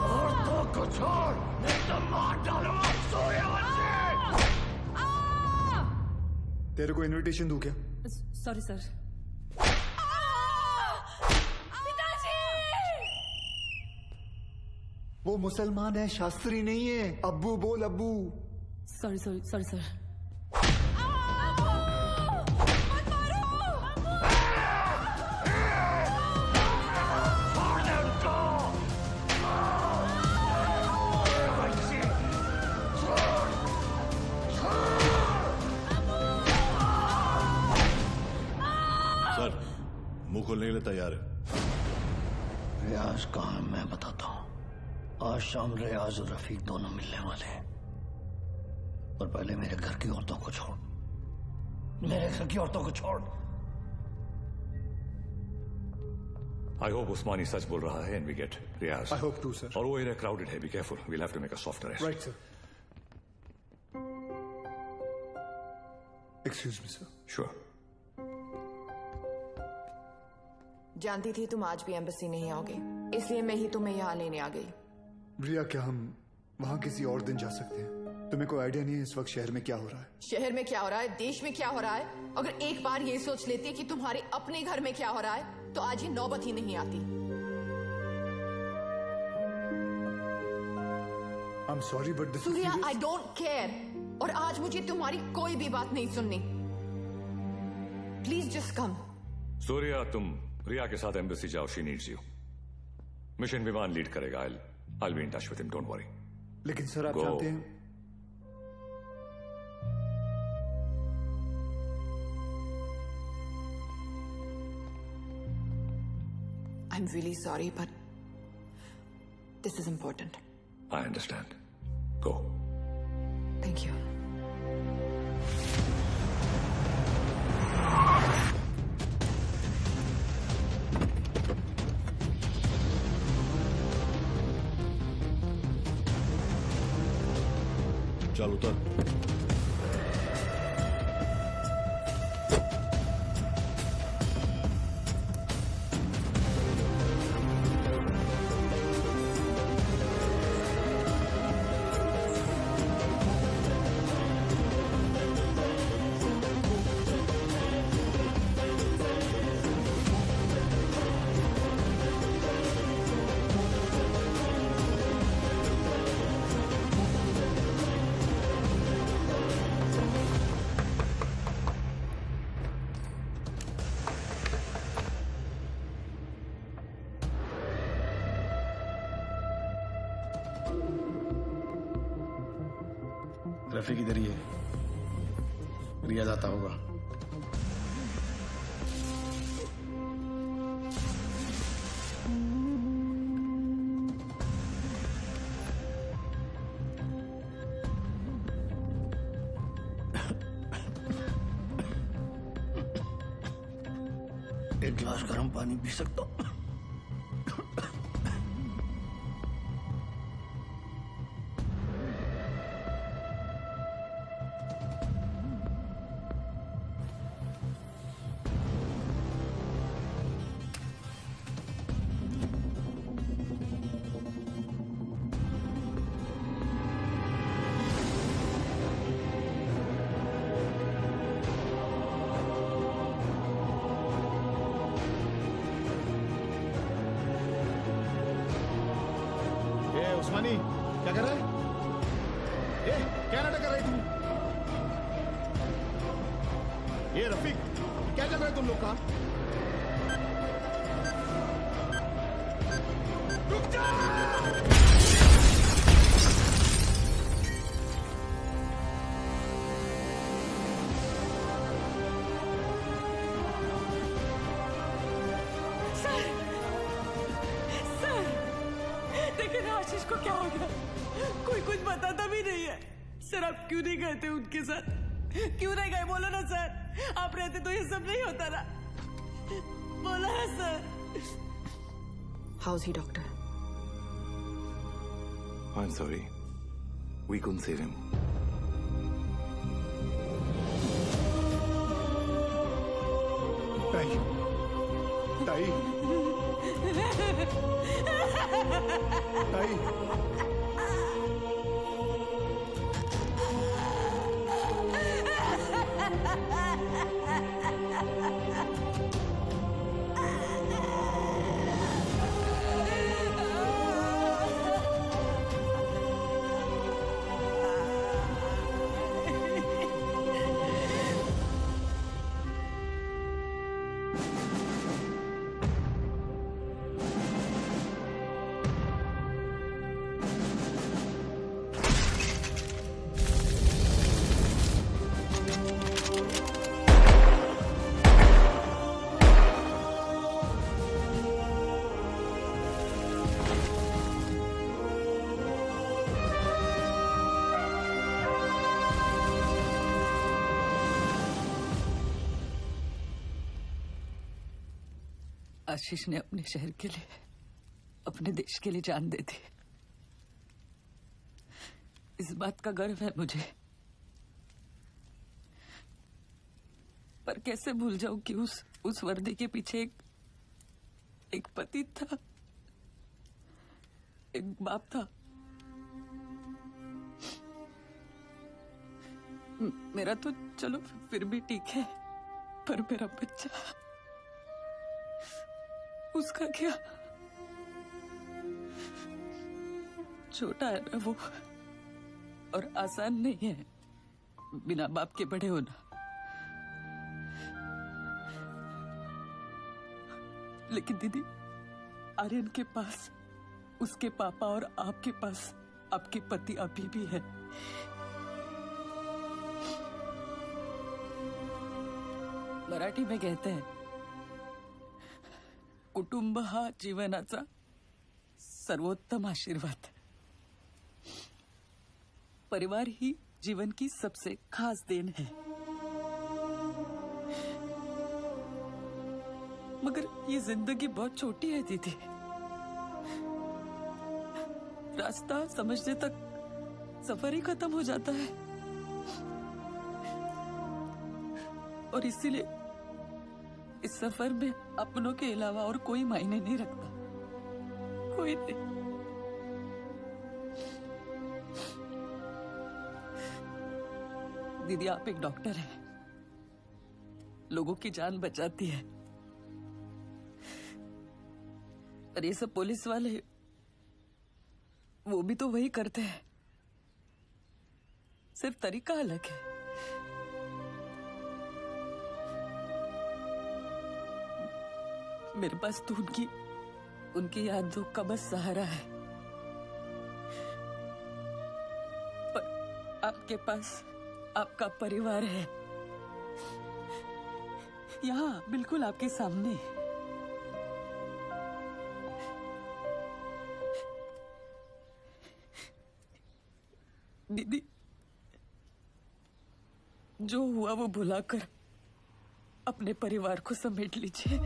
औरतों को छोड़, नहीं तो मार डालूंगा सूर्यवंशी। तेरे को इनविटेशन दूं क्या? Sorry sir. वो मुसलमान है, शास्त्री नहीं है। अब्बू बोल, अब्बू। Sorry sorry sorry sir. Sir, मुंह खोलने के लिए तैयार है। रियाज कहाँ है मैं बताता हूँ। आज शाम रियाज और रफीक दोनों मिलने वाले हैं, और पहले मेरे घर की औरतों को छोड़, मेरे घर की औरतों को छोड़। आई होप उस्मानी सच बोल रहा है and we get Riyaz. I hope too sir. और वो एरिया क्राउडेड है, be careful, we'll have to make a soft arrest. Right sir. Excuse me sir. Sure. जानती थी तुम आज भी एम्बेसी नहीं आओगे, इसलिए मैं ही तुम्हें यहाँ लेने आ गई। रिया, क्या हम वहाँ किसी और दिन जा सकते हैं? तुम्हें कोई आइडिया नहीं है इस वक्त शहर में क्या हो रहा है? शहर में क्या हो रहा है, देश में क्या हो रहा है? अगर एक बार ये सोच लेती कि तुम्हारे अपने घर में क्या हो रहा है तो आज ये नौबत ही नहीं आती। I'm sorry, but this is Surya, serious. I don't care। और आज मुझे तुम्हारी कोई भी बात नहीं सुननी। Please just come. सूर्या, तुम रिया के साथ एम्बेसी जाओ, शी नीड्स यू। मिशन विमान लीड करेगा। I'll be in touch with him, don't worry. लेकिन सर आप Go. जानते हैं I'm really sorry, but this is important. I understand. Go. Thank you. चल उतर। रफीक इधर ही है, रियाज आता होगा। एक गिलास गर्म पानी पी सकता हूँ? उस्मानी क्या कर रहा है? क्या नाटक कर रही तू? ये रफीक क्या चल रहा है तुम लोग का? रुक जा! आशीष को क्या हो गया? कोई कुछ बताता भी नहीं है। सर आप क्यों नहीं गए थे उनके साथ? क्यों नहीं गए? बोलो ना सर, आप रहते तो ये सब नहीं होता ना। बोलो ना sir. How is he, doctor? I'm sorry. We couldn't save him. ताई, ताई, ताई, आशीष ने अपने शहर के लिए, अपने देश के लिए जान दे दी। इस बात का गर्व है मुझे। पर कैसे भूल जाऊं कि उस वर्दी के पीछे एक पति था, एक बाप था। मेरा तो चलो फिर भी ठीक है, पर मेरा बच्चा, उसका क्या? छोटा है ना वो, और आसान नहीं है बिना बाप के बड़े होना। लेकिन दीदी, आर्यन के पास उसके पापा और आपके पास आपके पति अभी भी है। मराठी में कहते हैं, कुटुंब हा जीवनाचा सर्वोत्तम आशीर्वाद। परिवार ही जीवन की सबसे खास देन है। मगर ये जिंदगी बहुत छोटी है दीदी। रास्ता समझने तक सफर ही खत्म हो जाता है। और इसीलिए इस सफर में अपनों के अलावा और कोई मायने नहीं रखता, कोई नहीं। दीदी, आप एक डॉक्टर हैं, लोगों की जान बचाती है। और ये सब पुलिस वाले, वो भी तो वही करते हैं, सिर्फ तरीका अलग है। मेरे पास तो उनकी यादों का बस सहारा है, पर आपके पास आपका परिवार है, यहाँ बिल्कुल आपके सामने। दीदी, जो हुआ वो भुलाकर अपने परिवार को समेट लीजिए।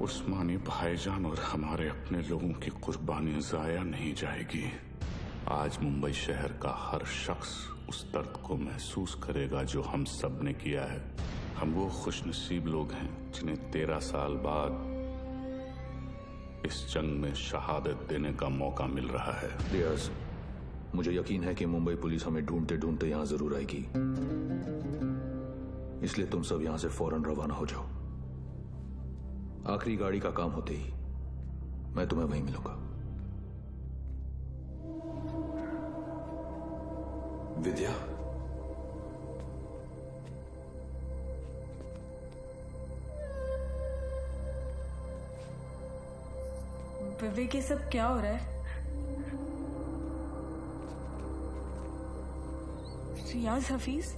उस्मानी भाईजान और हमारे अपने लोगों की कुर्बानी जाया नहीं जाएगी। आज मुंबई शहर का हर शख्स उस दर्द को महसूस करेगा जो हम सब ने किया है। हम वो खुशनसीब लोग हैं जिन्हें 13 साल बाद इस जंग में शहादत देने का मौका मिल रहा है। रियाज, मुझे यकीन है कि मुंबई पुलिस हमें ढूंढते ढूंढते यहाँ जरूर आएगी, इसलिए तुम सब यहाँ से फौरन रवाना हो जाओ। आखिरी गाड़ी का काम होते ही मैं तुम्हें वहीं मिलूंगा। विद्या, विवेक, ये सब क्या हो रहा है? रियाज हफीज?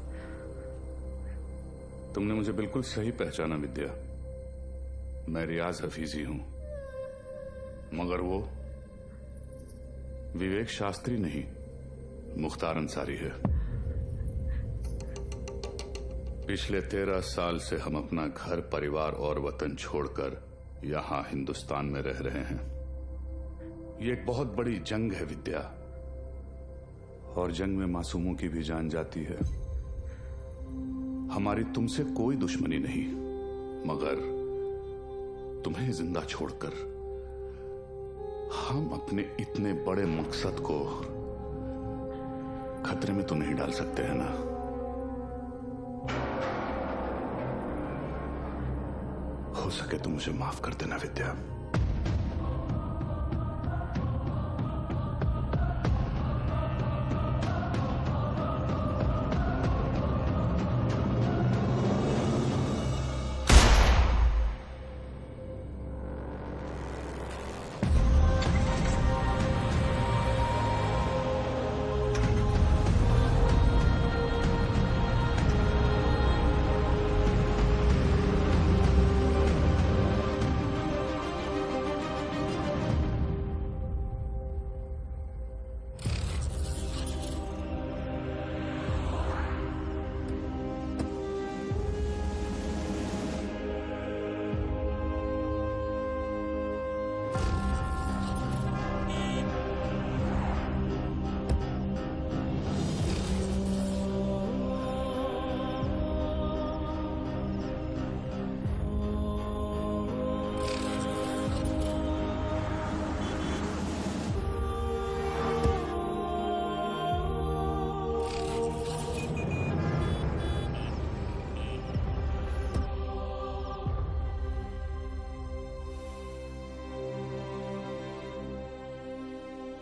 तुमने मुझे बिल्कुल सही पहचाना विद्या। मैं रियाज हफीज ही हूं, मगर वो विवेक शास्त्री नहीं, मुख्तार अंसारी है। पिछले 13 साल से हम अपना घर, परिवार और वतन छोड़कर यहां हिंदुस्तान में रह रहे हैं। ये एक बहुत बड़ी जंग है विद्या, और जंग में मासूमों की भी जान जाती है। हमारी तुमसे कोई दुश्मनी नहीं, मगर तुम्हें जिंदा छोड़कर हम अपने इतने बड़े मकसद को खतरे में तो नहीं डाल सकते हैं ना। हो सके तो मुझे माफ कर देना विद्या।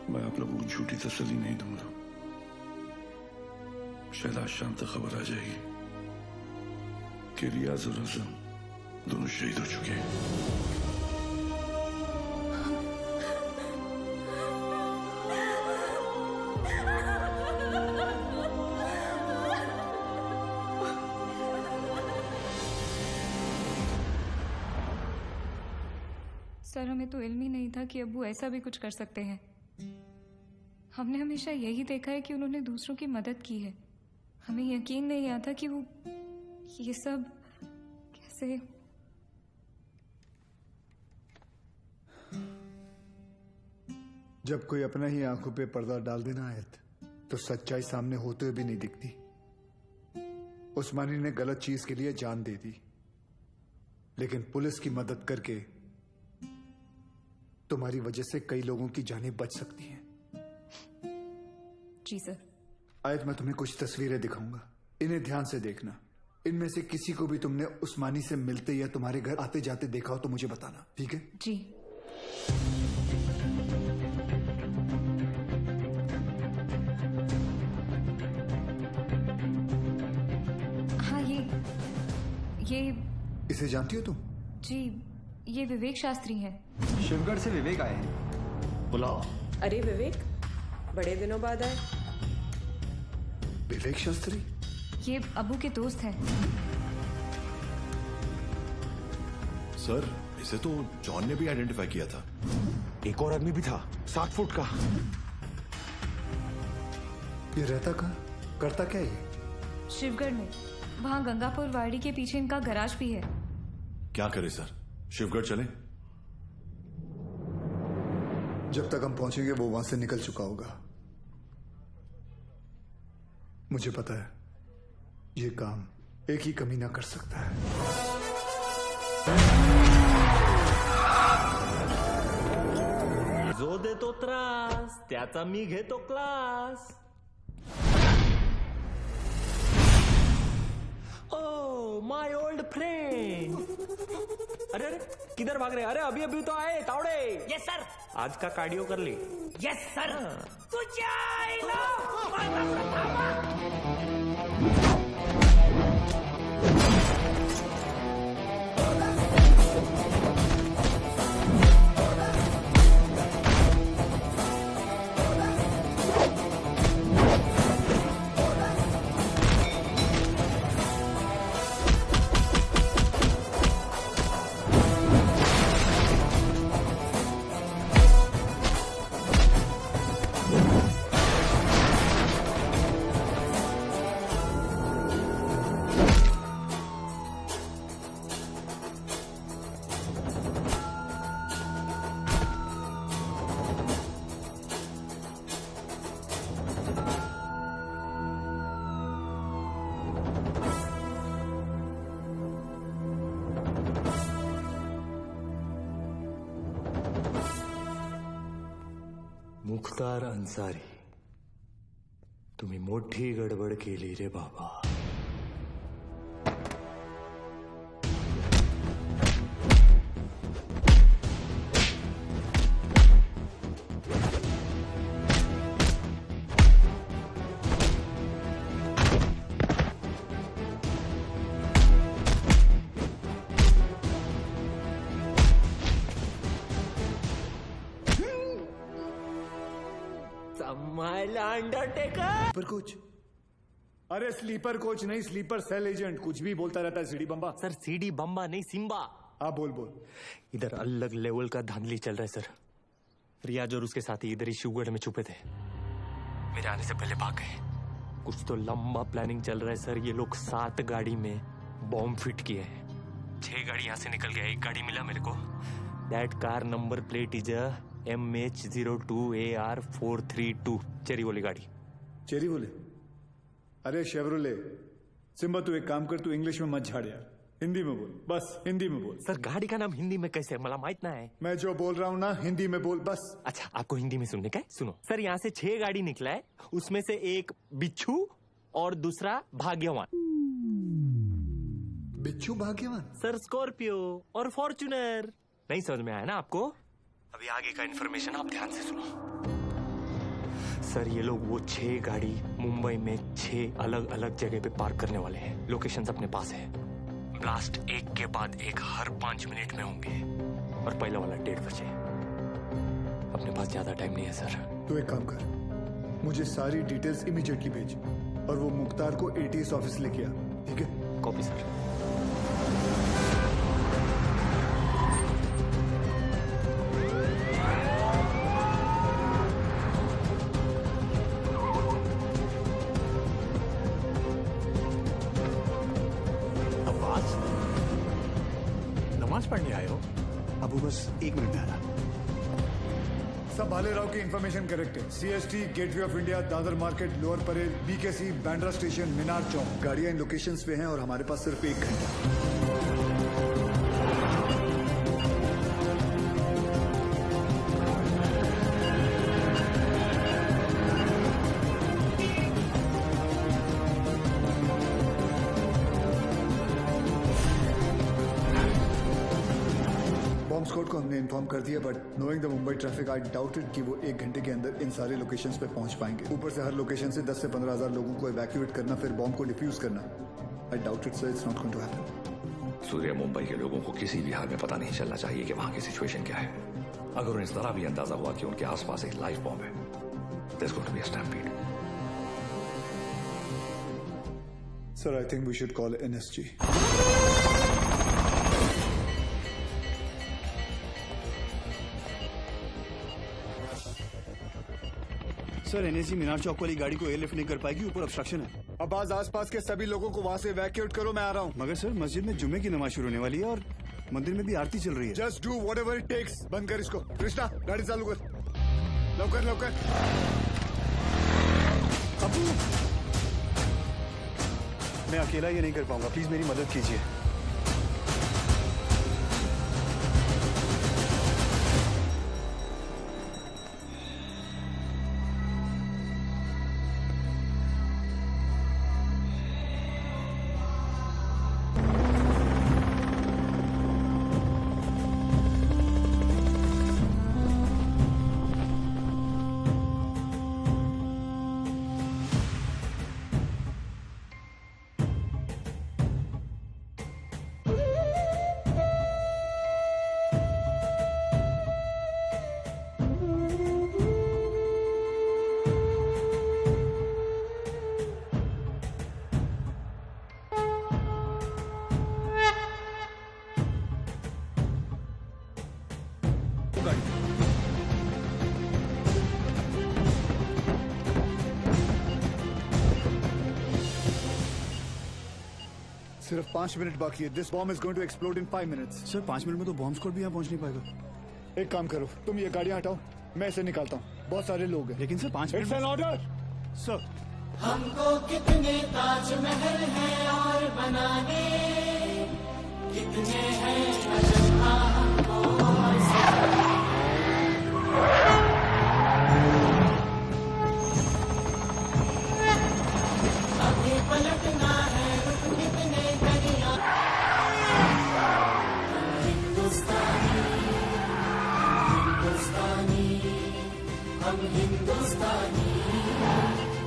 मैं आप लोगों को झूठी तसल्ली नहीं दूंगा। शायद आज शाम तक खबर आ जाएगी कि रियाज और आजम दोनों शहीद हो चुके हैं। सर, हमें तो इल्म ही नहीं था कि अब्बू ऐसा भी कुछ कर सकते हैं। हमने हमेशा यही देखा है कि उन्होंने दूसरों की मदद की है। हमें यकीन नहीं आता कि वो ये सब कैसे। जब कोई अपना ही आंखों पे पर्दा डाल देना आयत, तो सच्चाई सामने होते हुए भी नहीं दिखती। उस्मानी ने गलत चीज के लिए जान दे दी, लेकिन पुलिस की मदद करके तुम्हारी वजह से कई लोगों की जानें बच सकती हैं। जी सर। आयत, मैं तुम्हें कुछ तस्वीरें दिखाऊंगा, इन्हें ध्यान से देखना। इनमें से किसी को भी तुमने उस्मानी से मिलते या तुम्हारे घर आते जाते देखा हो तो मुझे बताना, ठीक है? जी। हाँ, ये इसे जानती हो तुम? जी, ये विवेक शास्त्री हैं। शिवगढ़ से विवेक आए हैं। बुलाओ। अरे विवेक, बड़े दिनों बाद आए। विवेक शास्त्री? ये अबू के दोस्त हैं। सर, इसे तो जॉन ने भी आइडेंटिफाई किया था। एक और आदमी भी था, 7 फुट का। ये रहता कहाँ, करता क्या ये? शिवगढ़ में, वहाँ गंगापुर वाड़ी के पीछे इनका गैराज भी है। क्या करे सर, शिवगढ़ चले? जब तक हम पहुंचेंगे वो वहां से निकल चुका होगा। मुझे पता है ये काम एक ही कमीना कर सकता है। जो देतो त्रास त्याचा मी घेतो class. Oh my old friend. अरे अरे किधर भाग रहे? अरे अभी अभी तो आए तावड़े। Yes sir. आज का कार्डियो कर ली? Yes sir. मुख्तार अन्सारी, तुम्ही मोठी गडबड केली रे बाबा। Sleeper coach? अरे स्लीपर कोच नहीं, स्लीपर सेल एजेंट। कुछ भी बोलता रहता है सीडी बम्बा। सर सीडी बम्बा नहीं, सिम्बा। हाँ बोल बोल। इधर अलग लेवल का धांधली चल रहा है सर। रियाज और उसके साथी इधर ही शिवगढ़ में छुपे थे, मेरे आने से पहले भाग गए। कुछ तो लंबा प्लानिंग चल रहा है सर। ये लोग 7 गाड़ी में बॉम्ब फिट किए हैं। 6 गाड़ी यहाँ से निकल गया, 1 गाड़ी मिला मेरे को। That car number plate is MH02AR432। Cherry वाली गाड़ी। चेरी बोले? अरे शेवरोले। सिम्बा तू एक काम कर, तू इंग्लिश में मत झाड़ यार, हिंदी में बोल, बस हिंदी में बोल। सर गाड़ी का नाम हिंदी में कैसे, मला माहित ना है। मैं जो बोल रहा हूँ ना हिंदी में बोल बस। अच्छा आपको हिंदी में सुनने का है? सुनो सर, यहाँ से 6 गाड़ी निकला है, उसमें से एक बिच्छू और दूसरा भाग्यवान। बिच्छू भाग्यवान? सर स्कॉर्पियो और फॉर्च्यूनर। नहीं समझ में आया ना आपको? अभी आगे का इन्फॉर्मेशन आप ध्यान से सुनो। सर ये लोग वो 6 गाड़ी मुंबई में 6 अलग अलग जगह पे पार्क करने वाले हैं। लोकेशंस अपने पास है। ब्लास्ट एक के बाद एक हर 5 मिनट में होंगे और पहला वाला 1:30 बजे। अपने पास ज्यादा टाइम नहीं है सर। तो एक काम कर, मुझे सारी डिटेल्स इमीडिएटली भेज और वो मुख्तार को एटीएस ऑफिस लेके आ, ठीक है? Copy sir. नमाज पढ़ने आए हो? अबू बस 1 मिनट में आ रहा। सब भाले राव की इंफॉर्मेशन करेक्ट है। CST, gateway of India, Dadar market, lower Parel, BKC, Bandra station, Minar Chowk, गाड़ियां इन लोकेशंस पे हैं और हमारे पास सिर्फ 1 घंटा। स्क्वाड को हमने इन्फॉर्म कर दिया, but knowing the Mumbai traffic I doubted कि वो 1 घंटे के अंदर इन सारे लोकेशंस पे पहुंच पाएंगे। ऊपर से हर लोकेशन से 10 से 15 हजार लोगों को इवैक्यूएट करना, फिर बॉम्ब को डिफ्यूज करना। I doubted sir, it's not going to happen. Surya, Mumbai के लोगों को किसी भी हाल में पता नहीं चलना चाहिए कि वहां की सिचुएशन क्या है। अगर उन्हें जरा भी अंदाजा हुआ कि उनके आसपास एक लाइव बॉम्ब है, there's going to be a stampede. Sir, I think we should call NSG. सर, एनएसजी मीनार चौक वाली गाड़ी को एयरलिफ्ट नहीं कर पाएगी, ऊपर ऑब्स्ट्रक्शन है। अब्बास, आसपास के सभी लोगों को वहां से इवैक्यूएट करो, मैं आ रहा हूँ। मगर सर, मस्जिद में जुम्मे की नमाज शुरू होने वाली है और मंदिर में भी आरती चल रही है। Just do whatever it takes. बंद कर इसको। कृष्णा, गाड़ी चालू कर, लवकर लवकर। अबू, मैं अकेला ये नहीं कर पाऊंगा, प्लीज मेरी मदद कीजिए। सिर्फ 5 मिनट बाकी है। This bomb is going to explode in 5 minutes. Sir, 5 minute में तो बॉम्ब स्क्वाड भी यहाँ पहुंच नहीं पाएगा। एक काम करो, तुम ये गाड़ियां हटाओ, मैं इसे निकालता हूँ। बहुत सारे लोग हैं। लेकिन sir 5 minute. It's an order sir. हमको कितने ताजमहल हैं और बनाने, कितने हैं अजंता हमको और सजाने। अभी पलटना है, रुक कितने दरिया। हम हिंदुस्तानी, हम हिंदुस्तानी,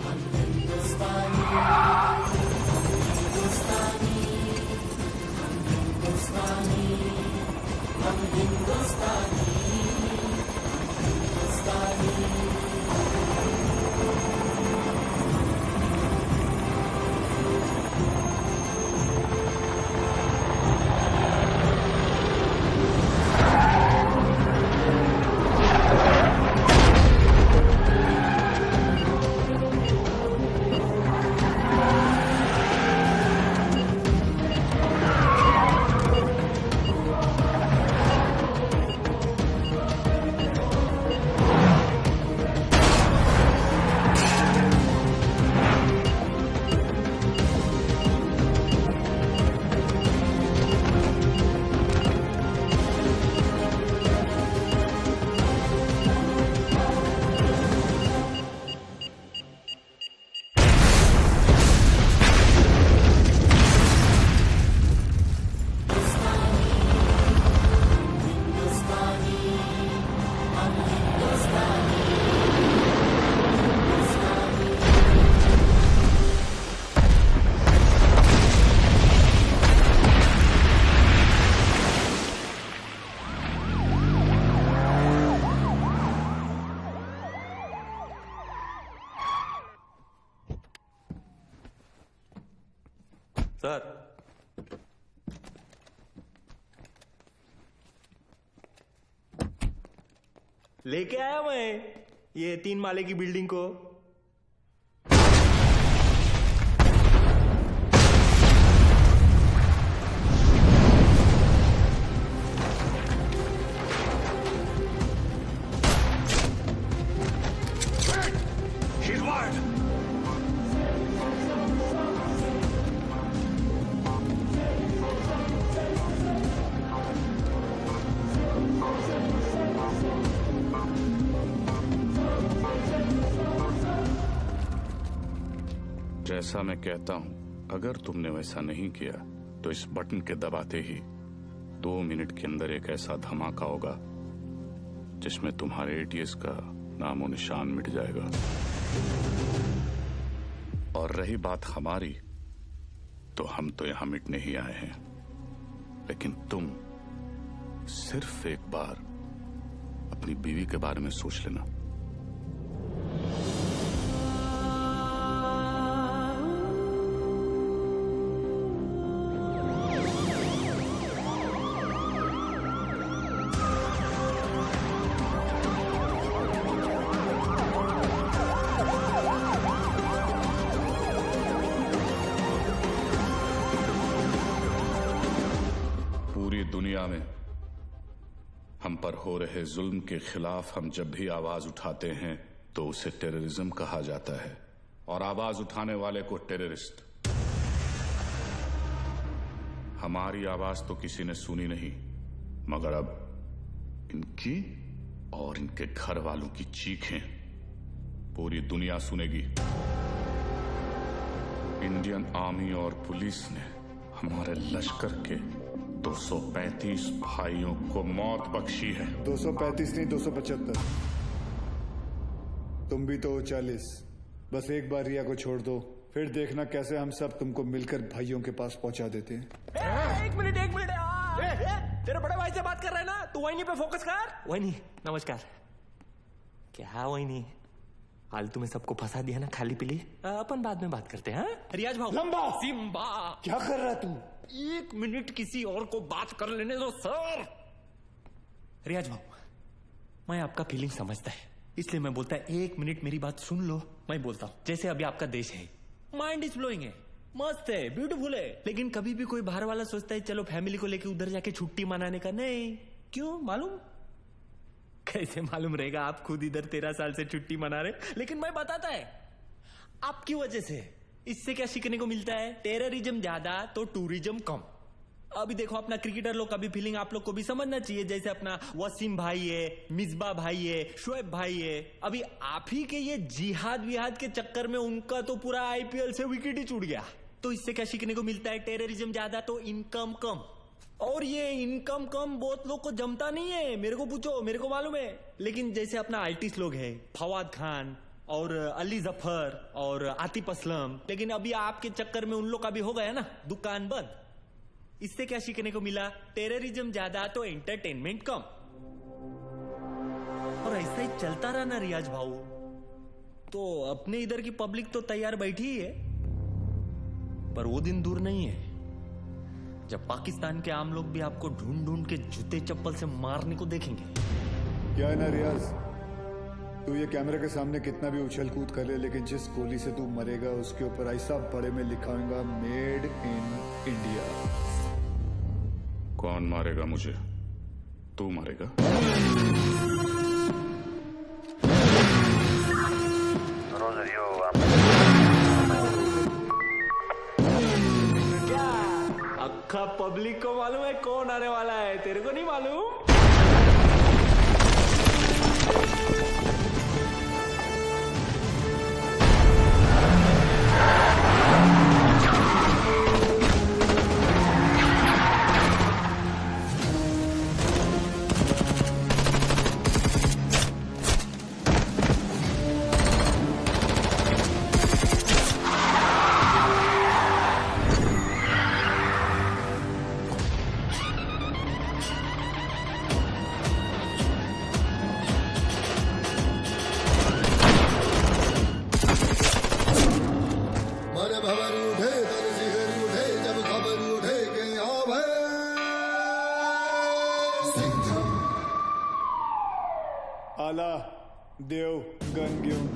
हम हिंदुस्तानी, हिंदुस्तानी, हम हिंदुस्तानी, हम हिंदुस्तानी, हिंदुस्तानी। लेके आया मैं ये 3 माले की बिल्डिंग को। जैसा मैं कहता हूं, अगर तुमने वैसा नहीं किया तो इस बटन के दबाते ही 2 मिनट के अंदर एक ऐसा धमाका होगा जिसमें तुम्हारे एटीएस का नामो निशान मिट जाएगा। और रही बात हमारी, तो हम तो यहां मिटने ही आए हैं, लेकिन तुम सिर्फ एक बार अपनी बीवी के बारे में सोच लेना। दुनिया में हम पर हो रहे जुल्म के खिलाफ हम जब भी आवाज उठाते हैं तो उसे टेररिज्म कहा जाता है, और आवाज उठाने वाले को टेररिस्ट। हमारी आवाज तो किसी ने सुनी नहीं, मगर अब इनकी और इनके घर वालों की चीखें पूरी दुनिया सुनेगी। इंडियन आर्मी और पुलिस ने हमारे लश्कर के 235 भाइयों को मौत बख्शी है। 235 नहीं, 275। तुम भी तो 40। बस एक बार रिया को छोड़ दो, फिर देखना कैसे हम सब तुमको मिलकर भाइयों के पास पहुंचा देते हैं। एक मिनट तेरे बड़े भाई से बात कर रहा है ना, तू वही पे फोकस कर। वही नमस्कार। क्या वही फालतू में सबको फंसा दिया ना, खाली पीली। अपन बाद में बात करते हैं। रियाज भाऊ। लंबा सिम्बा क्या कर रहा तू? 1 मिनट किसी और को बात कर लेने दो सर। रियाज भाऊ, मैं आपका फीलिंग समझता है, इसलिए मैं बोलता है 1 मिनट मेरी बात सुन लो। मैं बोलता हूँ जैसे अभी आपका देश है, माइंड इज ब्लोइंग है, मस्त है, ब्यूटीफुल है, लेकिन कभी भी कोई बाहर वाला सोचता है चलो फैमिली को लेके उधर जाके छुट्टी मनाने का। नहीं, क्यों मालूम? कैसे मालूम रहेगा? आप खुद इधर 13 साल से छुट्टी मना रहे, लेकिन मैं बताता है आपकी वजह से। इससे क्या सीखने को मिलता है? टेररिज्म ज्यादा तो टूरिज्म कम। अभी देखो अपना क्रिकेटर लोग का भी फीलिंग आप लोग को भी समझना चाहिए। जैसे अपना वसीम भाई है, मिसबा भाई है, शोएब भाई है, अभी आप ही के ये जिहाद विहाद के चक्कर में उनका तो पूरा आईपीएल से विकेट ही छूट गया। तो इससे क्या सीखने को मिलता है? टेररिज्म ज्यादा तो इनकम कम। और ये इनकम कम बहुत लोग को जमता नहीं है, मेरे को पूछो, मेरे को मालूम है। लेकिन जैसे अपना आर्टिस्ट लोग है, फवाद खान और अली जफर और आतिफ असलम, लेकिन अभी आपके चक्कर में उन लोग का भी हो गया ना दुकान बंद। इससे क्या सीखने को मिला? टेररिज्म ज्यादा तो एंटरटेनमेंट कम। और ऐसा ही चलता रहा ना रियाज भाऊ, तो अपने इधर की पब्लिक तो तैयार बैठी ही है। पर वो दिन दूर नहीं है जब पाकिस्तान के आम लोग भी आपको ढूंढ ढूंढ के जूते चप्पल से मारने को देखेंगे। क्या है ना रियाज, तू ये कैमरे के सामने कितना भी उछल कूद कर ले, लेकिन जिस गोली से तू मरेगा उसके ऊपर ऐसा बड़े में लिखा होगा मेड इन इंडिया। कौन मारेगा मुझे? तू मारेगा? अक्खा पब्लिक को मालूम है कौन आने वाला है, तेरे को नहीं मालूम? आला देव गन घेऊन.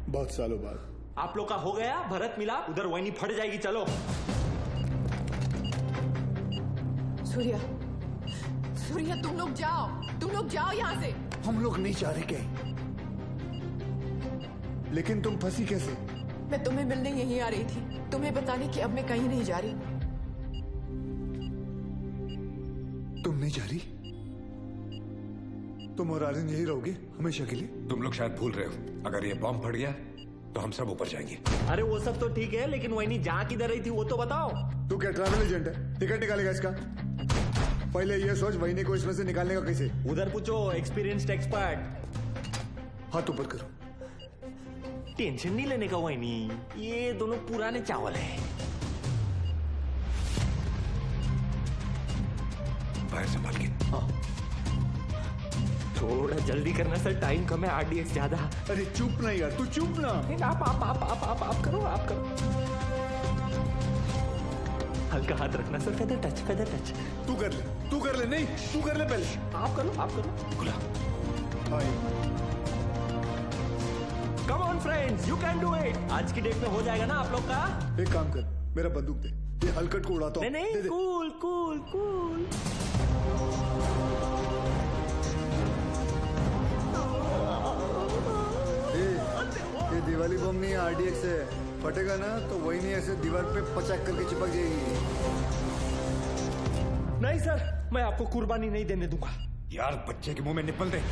बहुत सालों बाद. आप लोग का हो गया भरत मिला. उधर वही फट जाएगी. चलो सूर्या, सूर्या तुम लोग जाओ यहाँ से. हम लोग नहीं जा रहे कहीं. लेकिन तुम फंसी कैसे? मैं तुम्हें मिलने यहीं आ रही थी, तुम्हें बताने कि अब मैं कहीं नहीं जा रही. तुम नहीं जा रही? तुम और आर्यन यही रहोगे हमेशा के लिए? तुम लोग शायद भूल रहे हो, अगर ये बॉम्ब फट गया तो हम सब ऊपर जाएंगे. अरे वो सब तो ठीक है, लेकिन वही जहाँ किधर रही थी वो तो बताओ. तू क्या ट्रैवल एजेंट है? टिकट निकालेगा इसका? पहले ये सोच वहीने को इसमें से निकालने का कैसे. उधर पूछो एक्सपीरियंस्ड एक्सपर्ट. हाथ ऊपर करो. टेंशन नहीं लेने का वही, ये दोनों पुराने चावल है. बाहर संभाल के. हाँ. थोड़ा जल्दी करना सर, टाइम कम है. आरडीएक्स ज्यादा. अरे चुप ना यार, तू चुप ना. आप करो. हल्का हाथ रखना सर. Feather touch. तू कर ले. नहीं तू कर ले पहले. आप करो. खुला. Come on friends, you can do it. आज की डेट में हो जाएगा ना आप लोग का. एक काम कर, मेरा बंदूक दे. ये हलकट को उड़ाता हूं. नहीं. कूल. ये दिवाली बम नहीं, आरडीएक्स है. फटेगा ना तो वही नहीं ऐसे दीवार पे पचाक करके चिपक जाएगी. नहीं सर, मैं आपको कुर्बानी नहीं देने दूंगा. यार बच्चे के मुंह में निपल दे.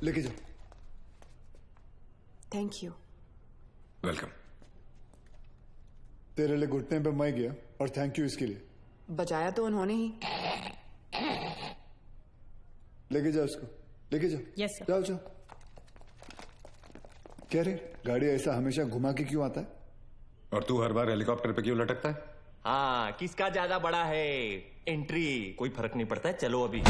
लेके जाओ. Thank you. वेलकम. तेरे लिए घुटने पे मैं गया और थैंक यू इसके लिए. बजाया तो उन्होंने ही. लेके जाओ इसको. लेके जाओ. Yes sir. जाओ. क्या रे, गाड़ी ऐसा हमेशा घुमा के क्यों आता है? और तू हर बार हेलीकॉप्टर पे क्यों लटकता है? हाँ, किसका ज्यादा बड़ा है एंट्री, कोई फर्क नहीं पड़ता है. चलो अभी.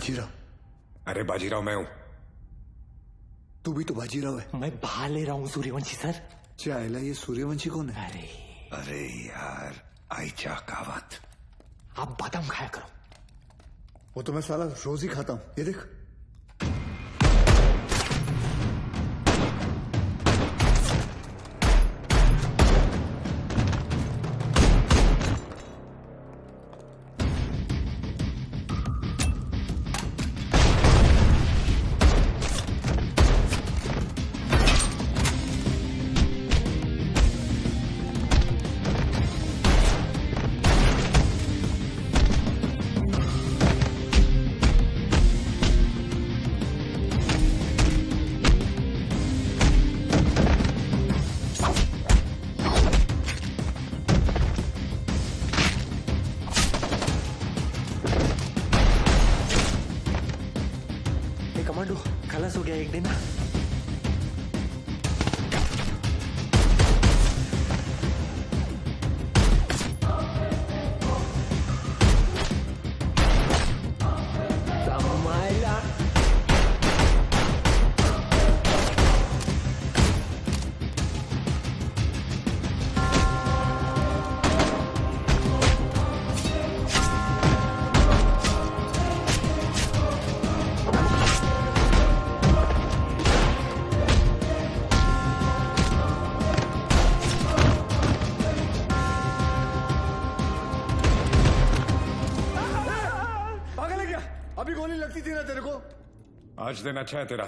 बाजीराव? अरे बाजीराव मैं हूं। तू भी तो बाजीराव है। मैं बाहर ले रहा हूँ सूर्यवंशी सर। चाइला ये सूर्यवंशी कौन है? अरे यार आइचा कावत। आप बादाम खाया करो। वो तो मैं साला रोज ही खाता हूं, ये देख। कमांडो खलास हो गया एक दिन। अभी गोली लगती थी ना तेरे को। आज दिन अच्छा है तेरा,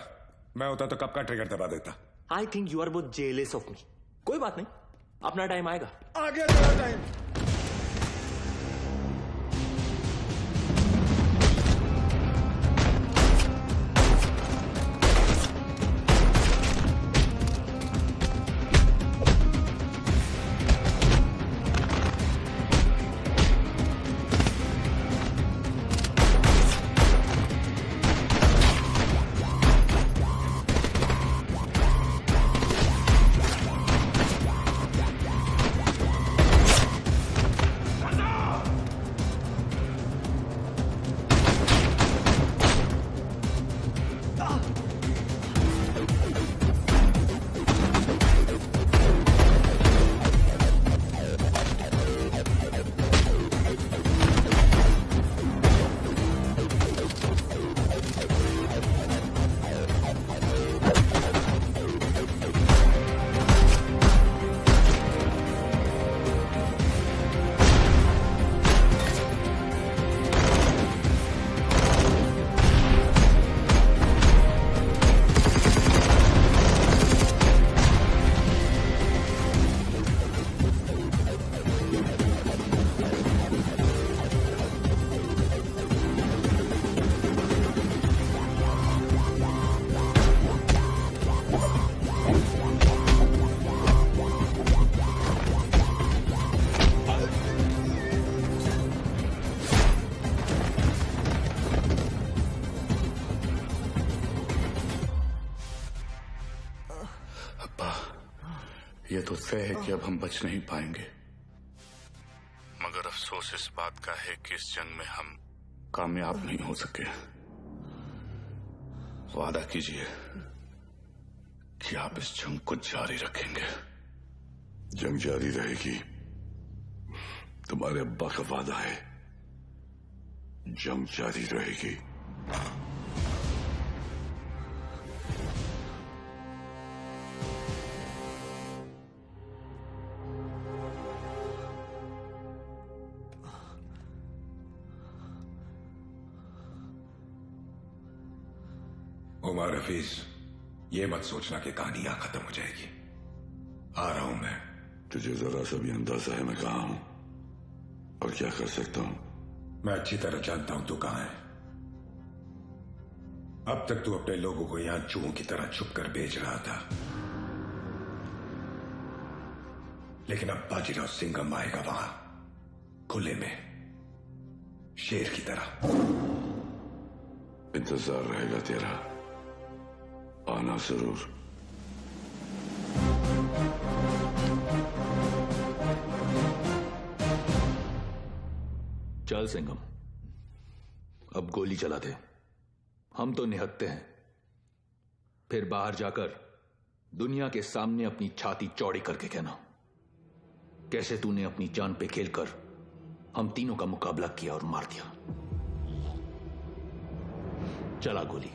मैं होता तो कब का ट्रिगर दबा देता। I think you are both jealous of me. कोई बात नहीं, अपना टाइम आएगा। आ गया तेरा टाइम। ये तो तय है कि अब हम बच नहीं पाएंगे, मगर अफसोस इस बात का है कि इस जंग में हम कामयाब नहीं हो सके। वादा कीजिए कि आप इस जंग को जारी रखेंगे। जंग जारी रहेगी, तुम्हारे अब्बा का वादा है। जंग जारी रहेगी। उमर हफीज, ये मत सोचना कि कहानी यहां खत्म हो जाएगी। आ रहा हूं मैं। तुझे जरा सा भी अंदाजा है मैं कहां हूं और क्या कर सकता हूं? मैं अच्छी तरह जानता हूं तू कहां है। अब तक तू अपने लोगों को यहां चूहों की तरह छुप कर बेच रहा था, लेकिन अब बाजीराव सिंघम आएगा वहां खुले में, शेर की तरह। इंतजार रहेगा तेरा, आना जरूर। चल सिंघम, अब गोली चला दे। हम तो निहत्ते हैं, फिर बाहर जाकर दुनिया के सामने अपनी छाती चौड़ी करके कहना कैसे तूने अपनी जान पे खेलकर हम तीनों का मुकाबला किया और मार दिया। चला गोली।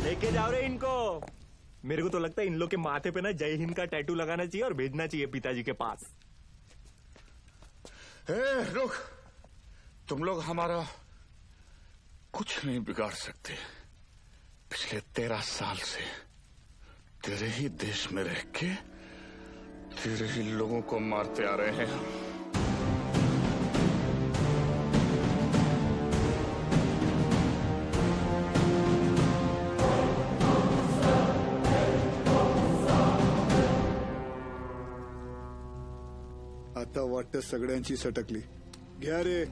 लेके जाओ रे इनको। मेरे को तो लगता है इन लोग के माथे पे ना जय हिंद का टैटू लगाना चाहिए और भेजना चाहिए पिताजी के पास। रुक, तुम लोग हमारा कुछ नहीं बिगाड़ सकते। पिछले 13 साल से तेरे ही देश में रह के तेरे ही लोगों को मारते आ रहे हैं हम। आता वाटतं सगळ्यांची सटकली। घ्या रे।